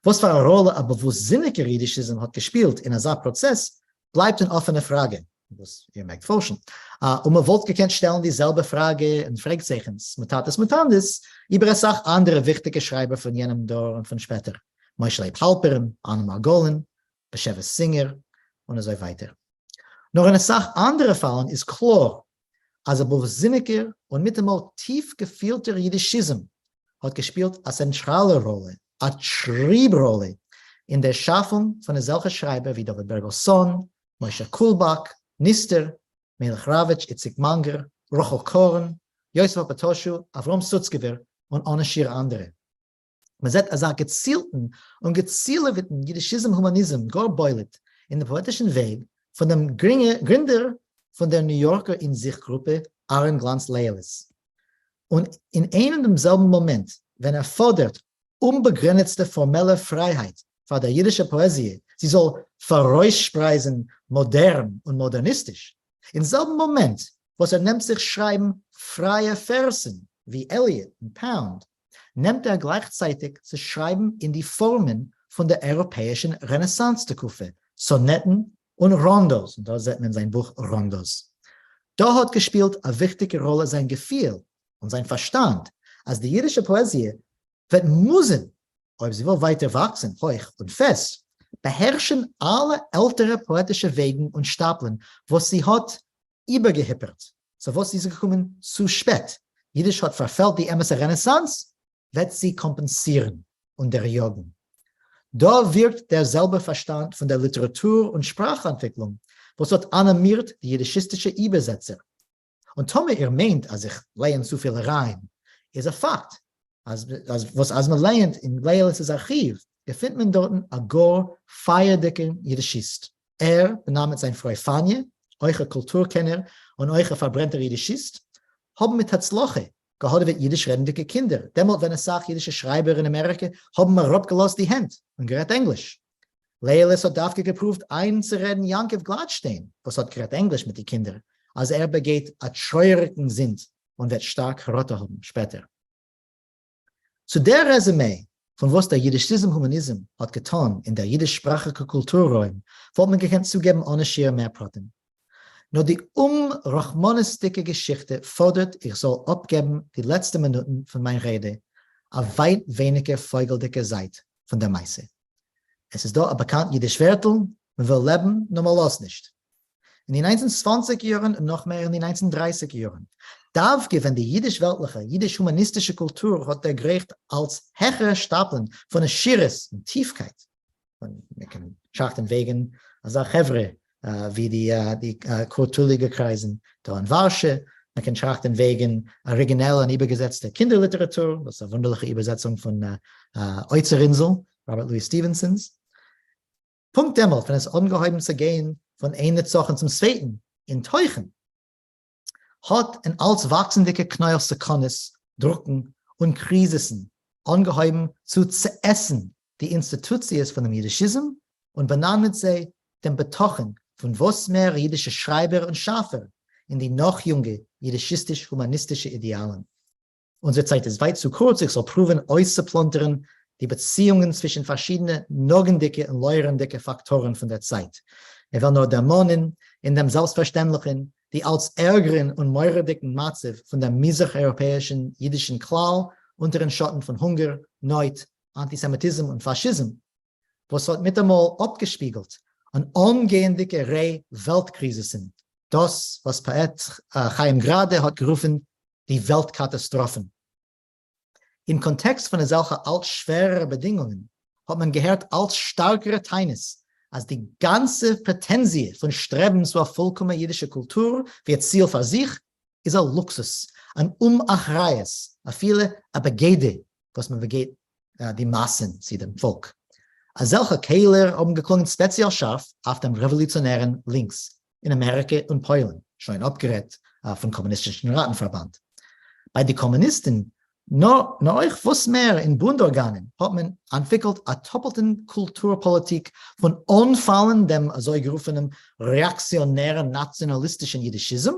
Was für eine Rolle aber bewusstsinniger Yiddishism hat gespielt in diesem Prozess, bleibt eine offene Frage. Was ihr merkt forschen. Und man wollte gekannt stellen dieselbe Frage und fragt sich uns, mutandis, über es auch andere wichtige Schreiber von jenem Dor und von später. Moshe Halperin, Anna Margolin, Besheves Singer und so weiter. Noch eine Sache andere Fallen ist klar, also bewusstsinniger und mit dem tief gefühlter Yiddishism hat gespielt eine zentrale Rolle, eine Schrieberolle in der Schaffung von solchen Schreiber wie David Bergelson, Moshe Kulbak, Nister, Melech Ravitch, Itsik Manger, Rochel Koren, Yosef Patoshu, Avrom Sutzkever und eine andere. Man sieht also gezielten und gezielten Yiddishism Humanism gearbeitet in der poetischen Weg von dem Gründer von der New Yorker In-Sich-Gruppe Aaron Glants-Leyeles. Und in einem und demselben Moment, wenn fordert unbegrenzte formelle Freiheit für die jiddische Poesie, sie soll verräuschpreisen, modern und modernistisch. Im selben Moment, wo nimmt sich schreiben freie Versen wie Eliot und Pound, nimmt gleichzeitig zu schreiben in die Formen von der europäischen Renaissance-Tekufe, Sonetten und Rondos. Und da sieht man sein Buch Rondos. Da hat gespielt eine wichtige Rolle sein Gefühl und sein Verstand, als die jiddische Poesie wird müssen, ob sie will weiter wachsen, hoch und fest, beherrschen alle ältere poetische Wegen und Stapeln, was sie hat übergehippert. So was sie gekommen zu spät. Jiddisch hat verfällt die MS Renaissance, wird sie kompensieren und erjagen. Da wirkt derselbe Verstand von der Literatur- und Sprachentwicklung, was dort animiert die jiddischistische Übersetzer. Und Tome, ihr meint, als ich lehne zu viel rein, ist ein Fakt. Als man lehnt in Leyeles' Archiv, findet man dort ein gar feierdicken Yiddishist. benamens sein Frau Fanje, eure Kulturkenner und eure verbrennter Yiddishist, haben mit Hatzloche geholfen mit jiddisch redende Kinder. Demut, wenn es sagt, jiddische Schreiber in Amerika, haben wir abgelost die Hände und gerät Englisch. Leyeles hat dafür geprüft, einzureden Yankiv Gladstein, was hat gerät Englisch mit den Kindern, als begeht einen treuerigen Sinn und wird stark Rotte haben später. Zu der Resümee, von was der Yiddishism Humanism hat getan in der jiddischsprachigen Kulturräume, wollte man gekannt zugeben, ohne schier mehr Praten. Nur die rachmanistische Geschichte fordert, ich soll abgeben die letzten Minuten von meiner Rede, eine weit weniger feugeldicke Seite von der Meise. Es ist da ein bekannt jiddisch Wörtel, man will leben, nur mal los nicht. In den 1920er Jahren und noch mehr in den 1930er Jahren, darf wenn die jiddisch-weltliche, jiddisch-humanistische Kultur hat der Gericht als höhere Stapeln von der Schirres und Tiefkeit. Und wir können schachten wegen, also Chevre, wie die kulturliche Kreisen da in Warsche, man kann schachten wegen originelle und übergesetzte Kinderliteratur, das ist eine wunderliche Übersetzung von Oizerinsel, Robert Louis Stevensons. Punkt demol, wenn es ungeheuer zu gehen, von einer Sache zum Zweiten, in Teuchen, hat ein als wachsende Knäuel Sekundes, Drucken und Krisen ungeheuer zu essen, die Institutions von dem Yiddishism und benannt sie dem Betochen von was mehr jiddische Schreiber und Schafer in die noch junge jiddischistisch-humanistische Idealen. Unsere Zeit ist weit zu kurz, ich soll proben, euch zu plundern, die Beziehungen zwischen verschiedenen nogendicke und leurendicke Faktoren von der Zeit. Er will nur Dämonen in dem Selbstverständlichen, die als ärgeren und meuredicken Matzev von der misich-europäischen jiddischen Klau unter den Schatten von Hunger, Neut, Antisemitismus und Faschismus, was hat mit einmal abgespiegelt an umgehendicke Weltkrise sind. Das, was Peretz Chaim gerade hat gerufen, die Weltkatastrophen. Im Kontext von solchen als schwereren Bedingungen hat man gehört als starkere Teines, als die ganze Prätensie von Streben zu einer vollkommen jiddische Kultur wie Ziel für sich, ist ein Luxus, ein Umachreis, a viele a Begede, was man begeht, die Massen, sie dem Volk. Als solche Kehler haben geklungen speziell scharf auf dem revolutionären Links in Amerika und Polen, schon abgerät vom kommunistischen Ratenverband. Bei den Kommunisten Nur euch was mehr in Bundorganen hat man entwickelt eine doppelten Kulturpolitik von Anfallen dem so gerufenen reaktionären nationalistischen Yiddishism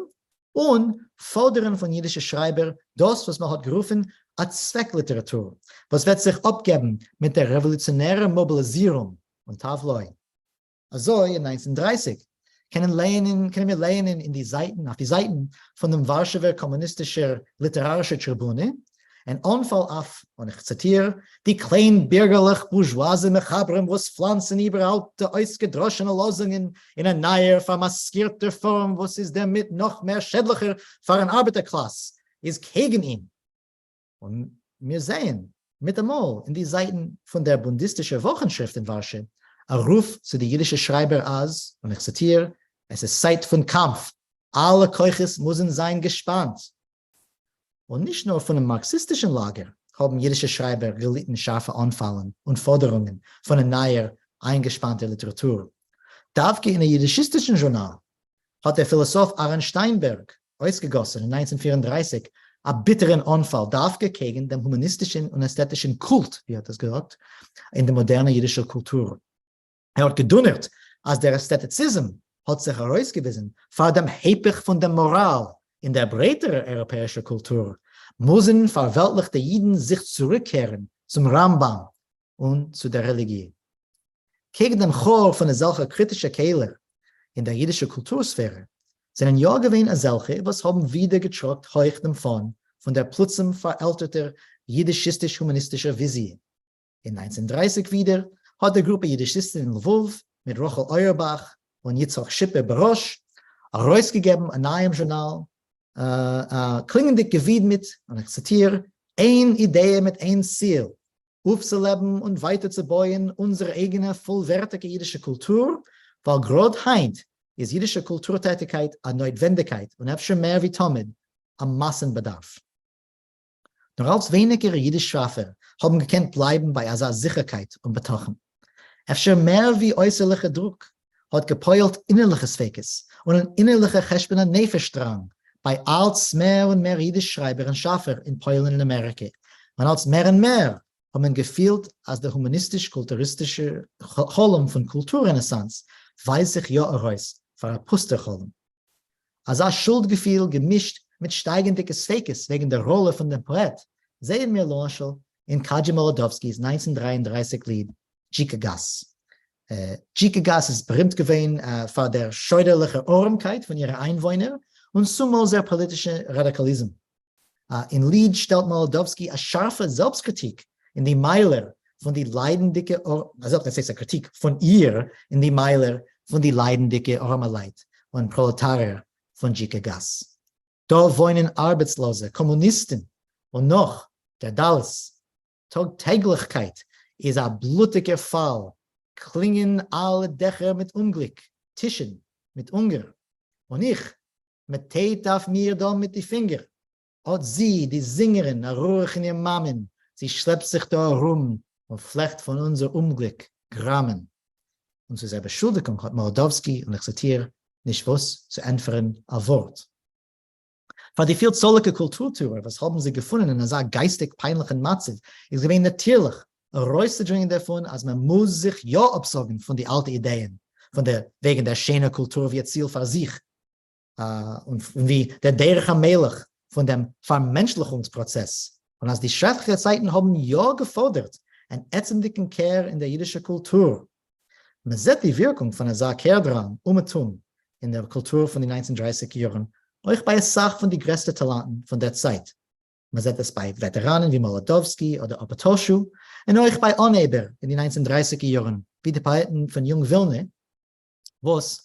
und Fordern von jüdischen Schreiber das, was man hat gerufen, als Zweckliteratur, was wird sich abgeben mit der revolutionären Mobilisierung und Tavloi. Also in 1930 können wir lehnen auf die Seiten von dem Warschauer kommunistischen literarischen Tribune ein Anfall auf, und ich zitiere, die kleinen bürgerlich-bourgeoisen Mechabren, was pflanzen überall die ausgedroschene Losungen in einer neuen, vermaskierten Form, was ist damit noch mehr schädlicher für eine Arbeiterklasse, ist gegen ihn. Und wir sehen mit einmal in die Seiten von der bundistischen Wochenschrift in Warschau ein Ruf zu den jüdischen Schreiber als, und ich zitiere, es ist Zeit von Kampf. Alle Keuches müssen sein gespannt. Und nicht nur von dem marxistischen Lager haben jüdische Schreiber gelitten scharfe Anfallen und Forderungen von einer neuen, eingespannten Literatur. Davke in einem jiddischistischen Journal hat der Philosoph Aaron Steinberg ausgegossen in 1934 einen bitteren Anfall Davke gegen den humanistischen und ästhetischen Kult, wie hat das gesagt, in der modernen jüdischen Kultur. Er hat gedonnert, als der Ästhetizism hat sich herausgewiesen vor dem Hepech von der Moral in der breiteren europäischen Kultur, müssen verweltlichte Jiden sich zurückkehren zum Rambam und zu der Religion. Gegen den Chor von solcher kritischen Kehler in der jüdischen Kultursphäre sind ja gewesen solche, was haben wieder getrockt heuch dem von der plötzlich verälterten yiddischistisch-humanistischer Vision. In 1930 wieder hat die Gruppe Yiddishisten in Lwów mit Rochel Euerbach und Yitzhak Schippe Barosch herausgegeben ein neues Journal, klingendig gewidmet, und ich zitiere, eine Idee mit ein Ziel, aufzuleben und weiterzubauen unsere eigene vollwertige jüdische Kultur, weil gerade heint ist jüdische Kulturtätigkeit eine Notwendigkeit und hat schon mehr wie Tomid am Massenbedarf. Nur als weniger Jiddisch-Schwache haben gekannt bleiben bei dieser Sicherheit und Betochen. Efter mehr wie äußerlicher Druck hat gepeult innerliches Fekes und ein innerlicher Cheshbener Nefestrang bei als mehr und mehr Jiddisch-Schreiber und Schaffer in Polen und Amerika. Und als mehr und mehr haben man gefühlt, als der humanistisch-kulturistische Cholem von Kulturrenaissance weiß sich ja heraus für ein Pustercholem. Als ein Schuldgefühl gemischt mit steigendiges Fekes wegen der Rolle von dem Poet, sehen wir Loschel in Kadya Molodowskis 1933 Lied Jikagas. Jikagas ist berühmt gewesen für der scheuderliche Ohrigkeit von ihren Einwohnern und zumal sehr politische Radikalismus. In Lied stellt Molodowski eine scharfe Selbstkritik in die Meiler von die leidendicke, also das ist eine Kritik von ihr in die Meiler von die leidendicke Ormaleit und Proletarier von Jikagas. Da wohnen Arbeitslose, Kommunisten und noch der Dallas. Tagtäglichkeit ist ein blutiger Fall. Klingen alle Dächer mit Unglück, Tischen mit Hunger. Und ich, mit Tät auf mir da mit die Finger. Und sie, die Sängerin, ruhig in ihr Mammen, sie schleppt sich da herum und flecht von unser Unglück Grammen. Und zu seiner Beschuldigung hat Molodowski, und ich zitiere, nicht was zu entfernen, ein Wort. Für die vielzollige Kulturtourer, was haben sie gefunden in einer geistig peinlichen Matze, ist gewesen natürlich, rauszudringen davon, als man muss sich ja absorgen von den alten Ideen, wegen der schönen Kultur wie ein Ziel für sich, und wie der Derech Melech von dem Vermenschlichungsprozess. Und als die schrecklichen Zeiten haben ja gefordert, einen ätzendigen Kehr in der jüdischen Kultur. Man sieht die Wirkung von einer Kehr dran, tun, in der Kultur von den 1930er Jahren, euch bei der Sache von den größten Talenten von der Zeit. Man sieht es bei Veteranen wie Molodowski oder Opatoschu und euch bei Anheber in den 1930er Jahren, wie die Poeten von Jung Vilna, was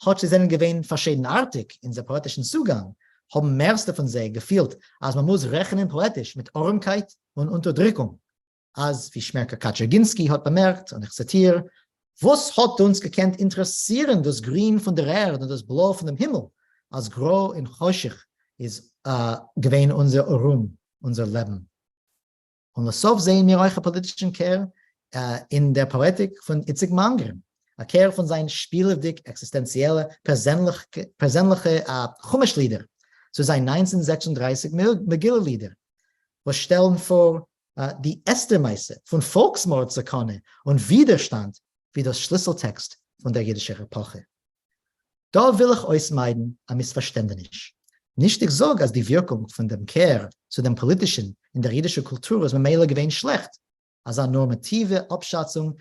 hat sie seinen Gewinn verschiedenartig in der poetischen Zugang, haben mehrste von sie gefühlt, als man muss rechnen poetisch mit Armkeit und Unterdrückung. Als, wie Schmerker Kaczerginski hat bemerkt, und ich zitiere, was hat uns gekannt interessieren, das Grün von der Erde und das Blau von dem Himmel, als Grau in Choschich ist gewesen unser Ruhm, unser Leben. Und so sehen wir euch einen politischen Kehr in der Poetik von Itsik Manger, ein Kehr von seinen spielerisch existenziellen, persönliche Chumash-Lieder zu seinen 1936 Megillah-Lieder, was stellen vor die Estermeise von Volksmord zu können und Widerstand wie das Schlüsseltext von der jiddischen Epoche. Da will ich euch meiden ein Missverständnis. Nicht ich sage, als die Wirkung von dem Kehr zu dem Politischen in der jiddischen Kultur ist mir gewesen schlecht. Als eine normative Abschätzung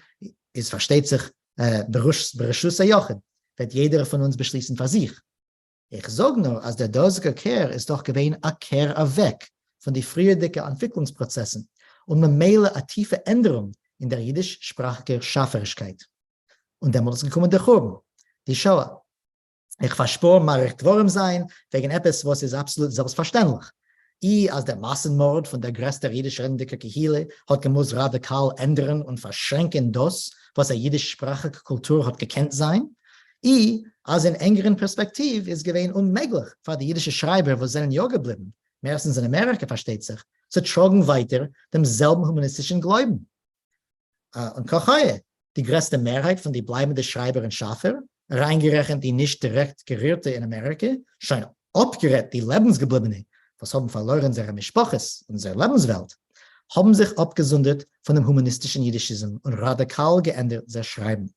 ist, versteht sich, Beschluss Jochen, wird jeder von uns beschließen für sich. Ich sage nur, als der dosige Kehr ist doch gewesen ein Kehr weg von den früheren Entwicklungsprozessen und man meile eine tiefe Änderung in der jiddischsprachigen Schafferigkeit. Und dann muss es gekommen der Churben, die Shoah. Ich verspüre, mag ich Dworim sein, wegen etwas, was ist absolut selbstverständlich. Ich, als der Massenmord von der größten jiddisch-redenden Kehille, hat gemusst radikal ändern und verschränken das, was eine jiddischsprachige Kultur hat gekannt sein. Ich, als in engeren Perspektiv, ist gewesen unmöglich für die jiddische Schreiber, die sind ja geblieben, meistens in Amerika versteht sich, zu tragen weiter demselben humanistischen Glauben. Und Kachaya, die größte Mehrheit von den bleibenden Schreiber und Schaffer, reingerechnet die nicht direkt Gerührte in Amerika, schon abgerät die Lebensgebliebene, was haben verloren ihre Mischpoches und ihre Lebenswelt, haben sich abgesondert von dem humanistischen Yiddishism und radikal geändert ihr Schreiben.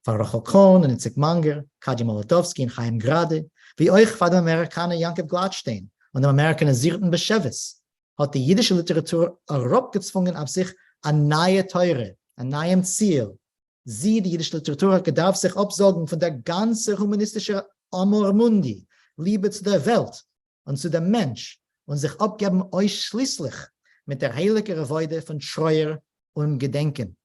Von Rochel und Itsik Manger, Kadya Molodowski und Chaim Grade, wie euch von dem Amerikaner Yankiv Gladstein und dem amerikanisierten Beschewes, hat die jiddische Literatur herabgezwungen auf sich eine neue Teure, ein neues Ziel. Sie, die jiddische Literatur, hat gedarf sich absorgen von der ganzen humanistischen Amor Mundi, Liebe zu der Welt und zu dem Mensch und sich abgeben euch schließlich mit der heiligen Reveude von Treuer und Gedenken.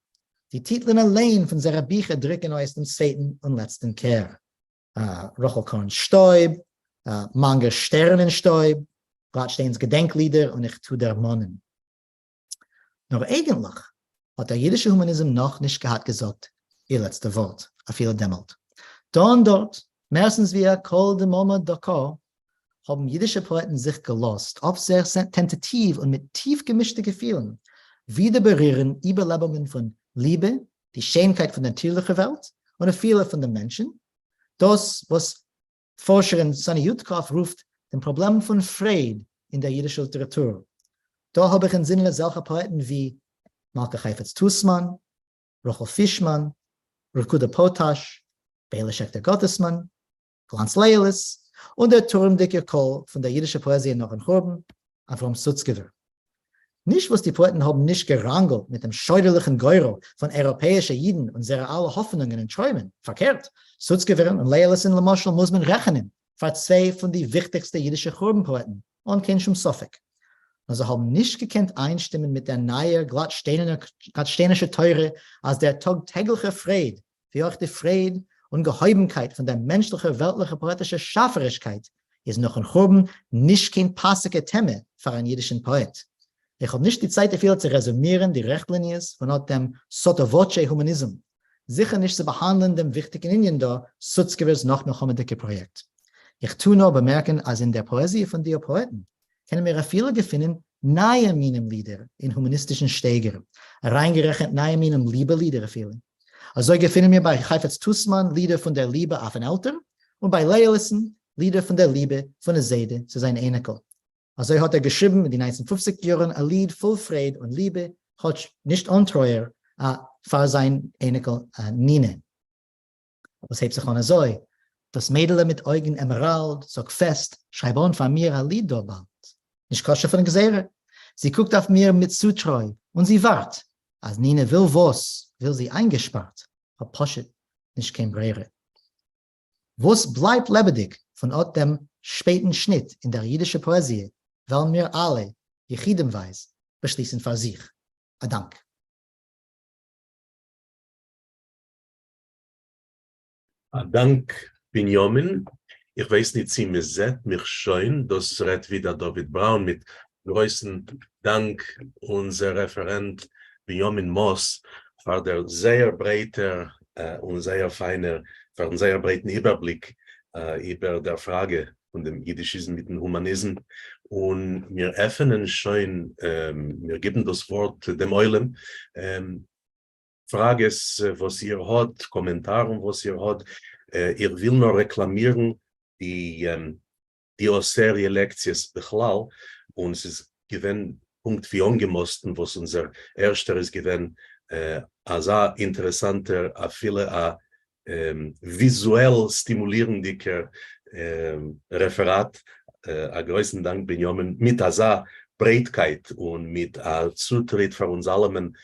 Die Titel allein von seiner Bücher drücken euch den zweiten und letzten Kehr. Rochelkorn Stäub, Manger Sternenstäub, Gladsteins Gedenklieder und ich tu der Monnen. Nur eigentlich hat der jiddische Humanism noch nicht gehabt gesagt, ihr letztes Wort, a viele dämmelt. Da und dort, meistens wie Kol de Mama Dako, haben jiddische Poeten sich gelost, auf sehr tentativ und mit tief gemischten Gefühlen, wieder berühren Überlebungen von Liebe, die Schönheit von der natürlichen Welt und viele von den Menschen. Das, was Forscherin Sonny Jutkov ruft, dem Problem von Frieden in der jiddischen Literatur. Da habe ich in Sinne solcher Poeten wie Malka Heifetz Tussmann, Rochel Fischmann, Rukuda Potash, Beileshek der Gottesmann, Glants-Leyeles und der turmdicke Kohl von der jiddischen Poesie noch in Churben, Avrom Sutzkever. Nicht, was die Poeten haben nicht gerangelt mit dem scheuderlichen Geuro von europäischen Jiden und ihrer alle Hoffnungen und Träumen. Verkehrt. Sutzkever und Leyeles in Lamoschel muss man rechnen für zwei von den wichtigsten jiddischen Churbenpoeten und kein Schumsofik. Also haben nicht gekannt einstimmen mit der neuen, glattsteinischen Teure als der tagtägliche Fried, wie auch die Fried und Gehäubenkeit von der menschlichen, weltlichen, poetischen Schafferigkeit ist noch in Churben nicht kein passige Thema für einen jiddischen Poet. Ich habe nicht die Zeit dafür zu resümieren, die Richtlinien von dem Sotto Voce Humanism. Sicher nicht zu behandeln dem wichtigen Indien da, Sutzkevers noch Mohammedische Projekt. Ich tue nur bemerken, als in der Poesie von den Poeten können wir viele gefunden, neue Minenlieder in humanistischen Steiger, reingerechnet neue Minen Liebelieder viele. Also gefunden wir bei Heifetz Tussmann Lieder von der Liebe auf den Eltern und bei Leyeles Lieder von der Liebe von der Seide zu seinem Enekel. Also hat geschrieben in den 1950er Jahren ein Lied voll Fried und Liebe, hat nicht untreuer für sein Enekel Nine. Was hebt sich an so? Das Mädel mit Augen Emerald, sagt fest, schreib an von mir ein Lied dort bald. Nicht kosche von der Gesehre. Sie guckt auf mir mit Zutreu und sie wart. Als Nine will was, will sie eingespart. Aber Poschet, nicht kein Brehre. Was bleibt lebendig von dem späten Schnitt in der jiddischen Poesie, weil wir alle, Yidishist, beschließen für sich. A Dank. A Dank, Binyamin. Ich weiß nicht, Sie mir seht mich schon, das redet wieder David Braun mit größten Dank unser Referent Binyamin Moss für der sehr breite und sehr feine, für einen sehr breiten Überblick über der Frage von dem Yiddishism mit dem Humanism. Und wir öffnen schon, wir geben das Wort dem Eulen. Frage ist, was ihr habt, Kommentare, was ihr habt. Ich will nur reklamieren, die Serie Lektions Bechlal, und es ist gewesen Punkt wie angemosten, was unser ersteres gewesen, als interessanter, a viele visuell stimulierendiger Referat, a größten Dank Benjamin, mit dieser Breitkeit und mit Zutritt für uns allen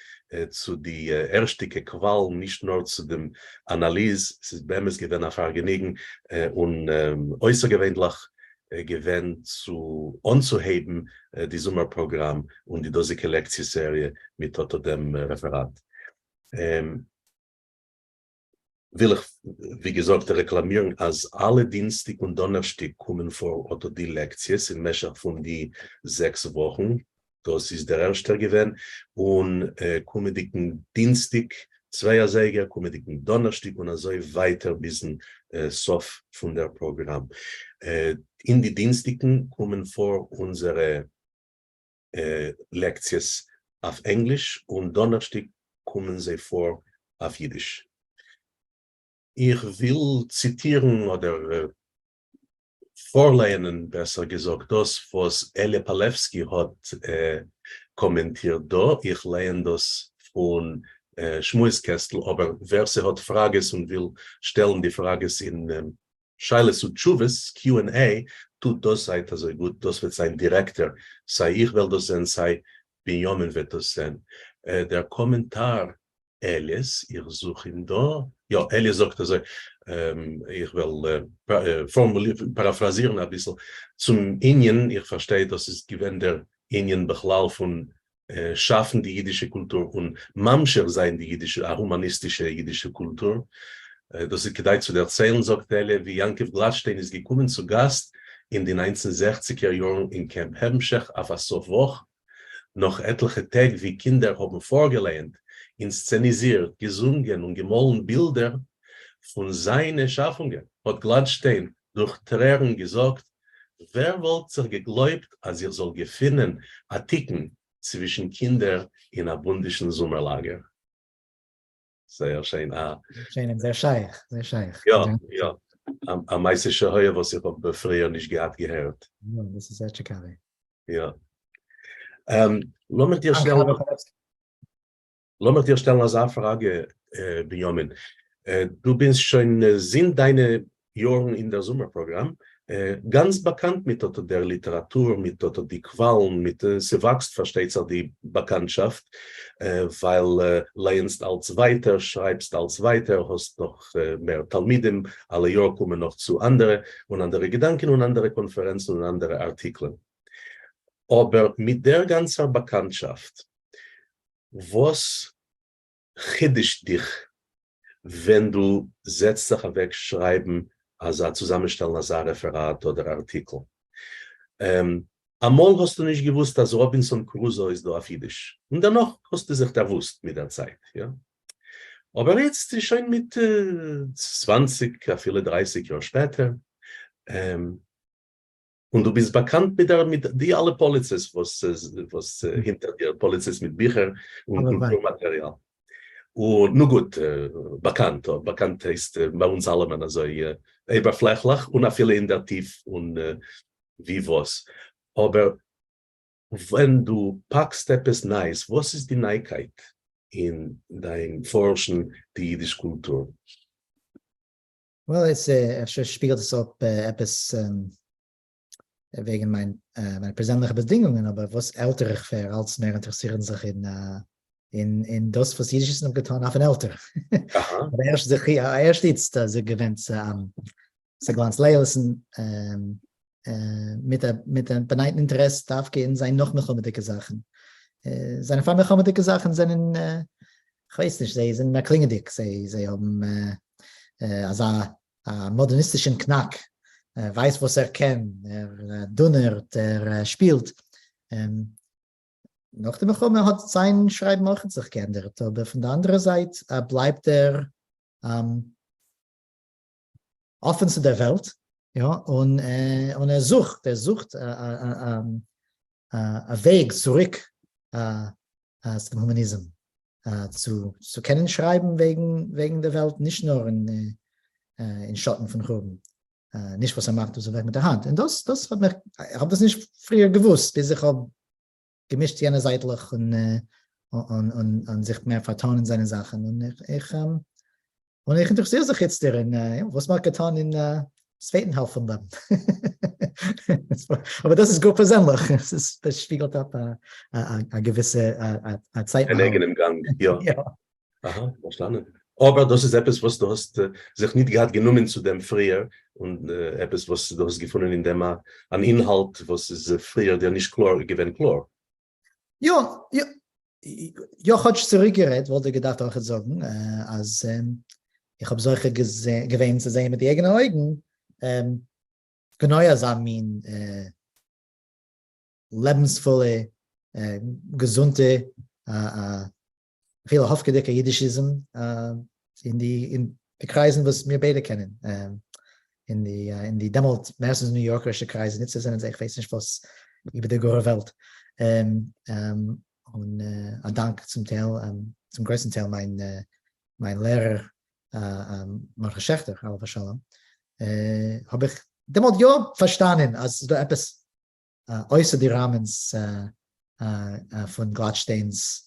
zu die erste Qual, nicht nur zu dem Analyse, es ist bei mir gewesen ein Vergnügen und äußergewöhnlich gewesen zu anzuheben, die Sommerprogramm und die dosige Lektienserie mit dem Referat. Will ich, wie gesagt, reklamieren, als alle Dienstag und Donnerstag kommen vor oder die Lektien in Mescher von die 6 Wochen. Das ist der erste gewesen. Und kommen die Dienstag, Zweiersäger, kommen die Donnerstag und so weiter bis zum Sof von der Programm. In die Dienstagen kommen vor unsere Lektien auf Englisch und Donnerstag kommen sie vor auf Jiddisch. Ich will zitieren oder vorlehnen, besser gesagt, das, was Elie Palewski hat kommentiert da. Ich lehne das von Schmueskestel, aber wer sie hat Fragen und will stellen die Fragen in Scheiles und Tschuves, Q&A, tut das seid also gut, das wird sein Direktor, sei ich will das sein, sei Benjamin wird das sein. Der Kommentar Elias, ich suche ihn da. Ja, Elias sagt also, ich will paraphrasieren ein bisschen. Zum Indien, ich verstehe, dass es gewinnt der Indien-Bechlal von schaffen die jiddische Kultur und Manger sein die humanistische jiddische Kultur. Das ist gedeiht zu erzählen, sagt Elias, wie Yankiv Gladstein ist gekommen zu Gast in den 1960er Jahren in Camp Hemschech auf der Woche. Noch etliche Tage, wie Kinder haben vorgelehnt, inszenisiert, gesungen und gemahlen Bilder von seinen Schaffungen, hat Gladstein durch Tränen gesagt, wer wollte sich geglaubt, als ihr soll gefunden, Artikeln zwischen Kindern in einem bundischen Sommerlager. Sehr schön. Schön, sehr scheich, sehr scheich. Ja, ja. Am meisten Scheuer, was ich habe früher nicht gehört. Ja, das ist sehr schön. Ja. Lass mich dir stellen als Frage, Benjamin. Du bist schon, sind deine Jahre in der Sommerprogramm ganz bekannt mit der Literatur, mit die Qualen, sie wächst, versteht sich die Bekanntschaft, weil lernst als weiter, schreibst als weiter, hast noch mehr Talmidim, alle Jahre kommen noch zu anderen und andere Gedanken und andere Konferenzen und andere Artikel. Aber mit der ganzen Bekanntschaft, was chidischt dich, wenn du setzt dich weg schreiben, also zusammenstellen als ein Referat oder Artikel? Einmal hast du nicht gewusst, dass Robinson Crusoe ist da auf Yiddish. Und danach hast du sich gewusst mit der Zeit. Ja? Aber jetzt schon mit 20, viele 30 Jahre später, und du bist bekannt mit die alle Policies, was hinter dir Policies mit Büchern und Kulturmaterial. Und nur gut, bekannt ist bei uns allen, also überflächlich und auch viele in der Tief und wie was. Aber wenn du packst etwas Neues, was ist die Neuigkeit in dein Forschen, die jiddische Kultur? Well, es spiegelt es ab etwas wegen meiner persönlichen Bedingungen, aber was älter ich wäre, als mehr interessieren sich in das, was Yiddishism getan auf ein älter. Aber erst jetzt, sie gewinnt sie Glants-Leyeles mit dem beneiden Interesse darf gehen, sein noch mechanische Sachen. Seine mechanische Sachen sind ich weiß nicht, sie sind mehr klingedig, sie haben also einen modernistischen Knack, weiß, was kennt, dunnert, spielt. Nachdem hat sein Schreiben auch sich geändert, aber von der anderen Seite bleibt offen zu der Welt, ja, und er sucht einen Weg zurück zum Humanism, zu kennen schreiben wegen der Welt, nicht nur in Schatten von oben. Nicht, was macht, so weg mit der Hand. Und das hat mich, ich habe das nicht früher gewusst, bis ich gemischt gerne seitlich und sich mehr vertonen in seine Sachen. Und ich interessiere sich jetzt darin, was man getan in zweiten Hälfte von Leben. Aber das ist gut persönlich. Das spiegelt ab eine gewisse Zeit. Ein eigenem Gang, ja. Ja. Aha, verstanden. Aber das ist etwas, was du hast sich nicht gerade genommen zu dem früher und etwas, was du hast gefunden in dem an Inhalt, was ist früher der nicht klar gewesen klar. Ja, hat zurückgeredet, wollte ich gedacht auch sagen, als ich habe solche gewähnt zu sehen mit den eigenen Augen, genau als mein lebensvolle, gesunde, viele hoffgedecke Yiddishism in die Kreisen, was wir beide kennen. In die damals meistens New Yorkerische Kreise, nicht zu sein, ich weiß nicht, was über die ganze Welt. Und Dank zum größten Teil mein Lehrer, Manger Schechter, Sholem, habe ich damals ja verstanden, als du etwas äußer die Rahmens von Gladsteins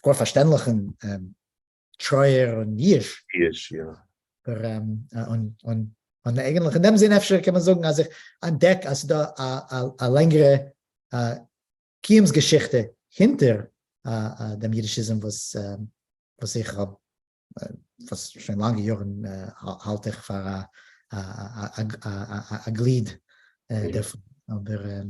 verständlichen Treuer und Yiddish. Yiddish, ja. Und eigentlich in dem Sinne kann man sagen, als ich entdecke, als da eine längere Kiemsgeschichte hinter dem Yiddishism, was ich was schon lange Jahren halte ich für ein Glied davon. Aber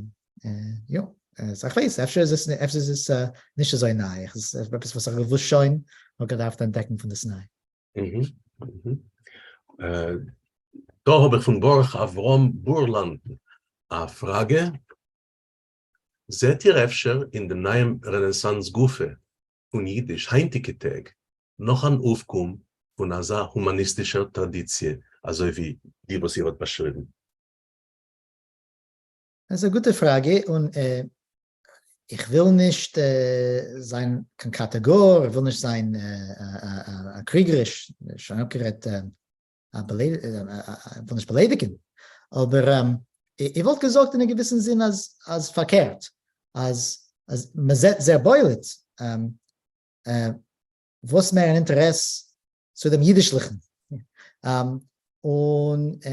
ja, ich weiß, öfter ist es nicht so nahe. Es ist etwas, was ich gewusst schon und gedacht entdecken von das nahe. Da habe ich von Borch Avrom Burland eine Frage. Seht ihr öfter in dem neuen Renaissance-Gufe von Jiddisch, heintige Tag, noch ein Aufkommen von einer humanistischen Tradition, also wie die, was ihr beschrieben? Das ist eine gute Frage und ich will nicht sein kein Kategor, ich will nicht sein kriegerisch, schon abgerät, will nicht beleidigen, aber ich wollte gesagt in einem gewissen Sinn als verkehrt, als man sehr beulet, was mehr ein Interesse zu dem Jiddischlichen und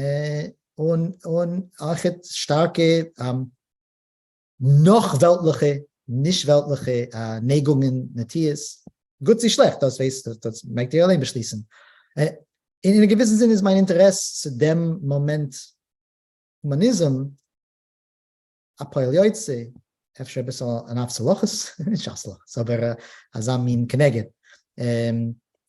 auch starke noch weltliche, nicht weltliche Neigungen, Natives, gut wie schlecht, das möchte ich allein beschließen. In einem gewissen Sinn ist mein Interesse zu dem Moment Humanism Apoelioitze, efter ein bisschen ein Absoloches, nicht Absoloches, aber Asamin Kenneth,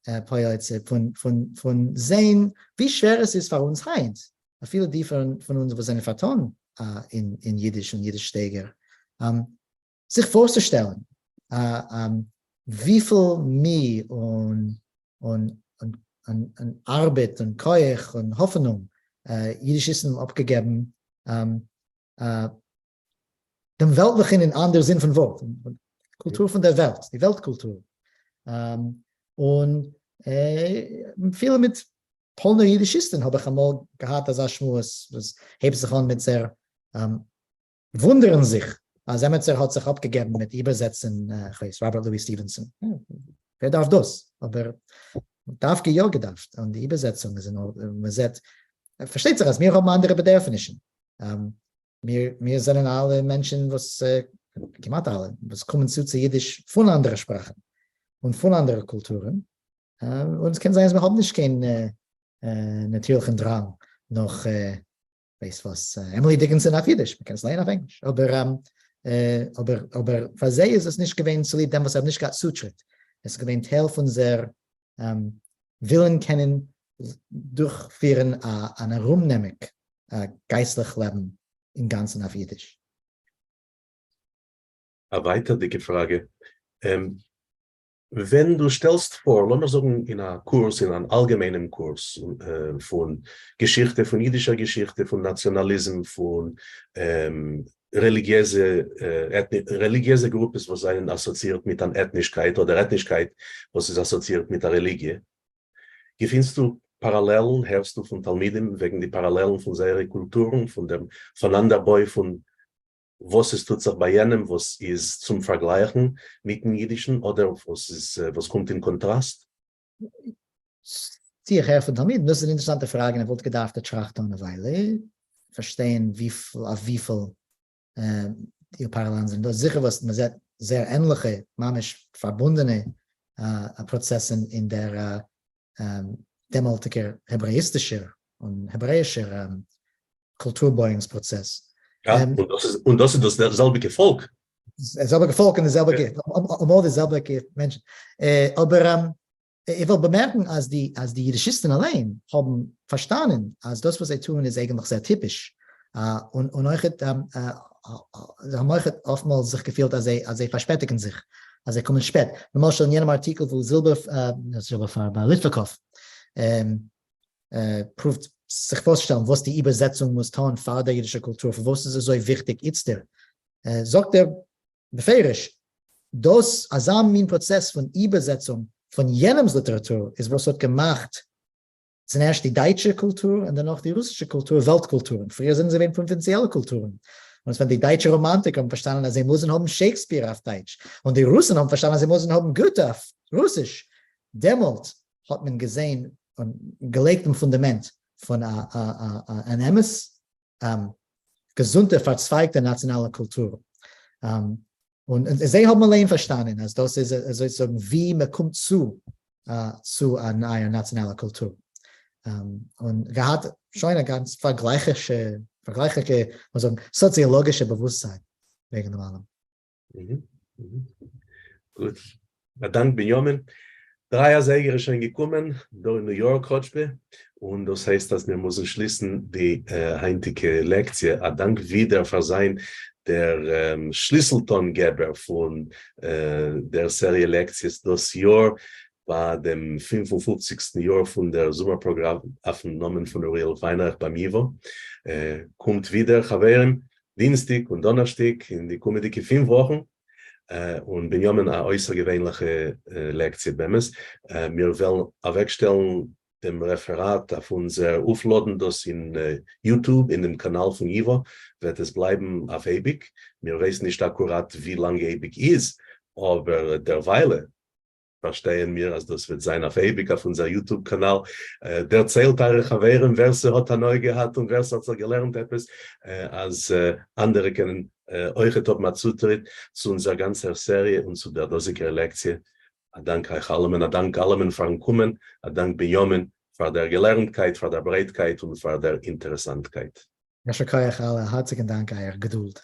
Apoelioitze, von sehen, wie schwer es ist für uns heint. Viele die von uns, was eine Verton in Jiddisch und Jiddischsteger, sich vorzustellen, wie viel Mühe und Arbeit und Koech und Hoffnung Yiddishism abgegeben, dem Weltlichen in anderer Sinn von Wort, Kultur von der Welt, die Weltkultur. Und viele mit Polner Yiddishisten habe ich einmal gehabt, als Schmuss, das hebt sich an mit sehr wundern sich. Also Emetzer hat sich abgegeben mit Übersetzen, ich weiß, Robert Louis Stevenson. Wer darf das? Aber darf ja gedacht. Und die Übersetzung ist in Ordnung. Man sagt, versteht sich das, wir haben andere Bedürfnisse. Wir sind alle Menschen, was kommen zu Jiddisch von anderen Sprachen und von anderen Kulturen. Und es kann sein, dass wir haben nicht keinen natürlichen Drang, noch, weiß was, Emily Dickinson auf Jiddisch, man kann es lernen auf Englisch. Aber für sie ist es nicht gewähnt zu lieb, dem, was nicht gerade zutritt. Es ist gewähnt, Teil von sehr Willen kennen, durchführen eine Rumnehmung, geistlich Leben im Ganzen auf Jiddisch. Eine weitere Frage. Wenn du stellst vor, lass mal sagen, in einem Kurs, in einem allgemeinen Kurs von Geschichte, von jiddischer Geschichte, von Nationalismus, von religiöse Gruppen, was sind assoziiert mit einer Ethnischkeit oder Ethnischkeit, was ist assoziiert mit der Religion. Findest du Parallelen, hörst du von Talmidim wegen die Parallelen von seinen Kulturen, von dem Voneinanderbeu von was ist tut sich bei jenem, was ist zum Vergleichen mit dem Jiddischen oder was kommt in Kontrast? Ziehe ich her von damit. Das ist eine interessante Frage. Ich wollte gedacht, der Tracht eine Weile verstehen, auf wie viel die Parallelen sind. Das ist sicher was sehr ähnliche, manchmal verbundene Prozesse in der damaligen hebräistischer und hebräischer Kulturbeuungsprozess. Ja, und das ist dasselbe Volk. Dasselbe Volk und dasselbe Menschen. Aber ich will bemerken, als die Yiddishisten allein haben verstanden, als das, was sie tun, ist eigentlich sehr typisch. Und euch haben euch oftmals sich gefühlt, als sie verspätigen sich, als sie kommen spät. Normal schon in jenem Artikel, wo Silber bei Litvakov prüft, sich vorstellen, was die Übersetzung muss tun für die jiddische Kultur, für was ist es so wichtig ist sagt befehlisch, das ein Prozess von Übersetzung von jenem Literatur ist, was hat gemacht, zuerst die deutsche Kultur und dann noch die russische Kultur, Weltkulturen. Früher sind sie provinzielle Kulturen. Und wenn die deutsche Romantiker haben verstanden, dass sie müssen haben Shakespeare auf Deutsch. Und die Russen haben verstanden, dass sie müssen haben Goethe auf Russisch. Demut hat man gesehen und gelegt im Fundament von einer gesunde, verzweigte nationale Kultur. Und sie haben allein verstanden, dass das ist sozusagen, wie man kommt zu einer nationalen Kultur. Und er hat schon eine ganz vergleichliche soziologische Bewusstsein wegen dem allem. Gut. Dank Benjamin. 3 Säger schon gekommen, da in New York heute. Und das heißt, dass wir müssen schließen die heutige Lektion. Dank wieder für sein der Schlüsseltongeber von der Serie Lektions das Jahr bei dem 55. Jahr von der Sommerprogramm aufgenommen von der Real Weihnacht beim Ivo. Kommt wieder, Chaveren, Dienstag und Donnerstag in die kommenden 5 Wochen. Und Benjamin eine außergewöhnliche Lektion bei uns. Wir wollen wegstellen dem Referat auf unser Aufladen, das in YouTube, in dem Kanal von Ivo, wird es bleiben auf ewig. Wir wissen nicht akkurat, wie lange ewig ist, aber derweil verstehen wir, also das wird sein auf ewig auf unser YouTube-Kanal. Der erzählt eure Chaveren, wer sie hat neu gehabt und wer hat gelernt etwas, als andere können euch top mal zutritt zu unserer ganzen Serie und zu der dosigen Lektion. Dank euch allen, dank allem für den Kommen, dank Benjamin für der Gelerntheit, für der Breitkeit und für der Interessantheit. Herzlichen Dank, Geduld.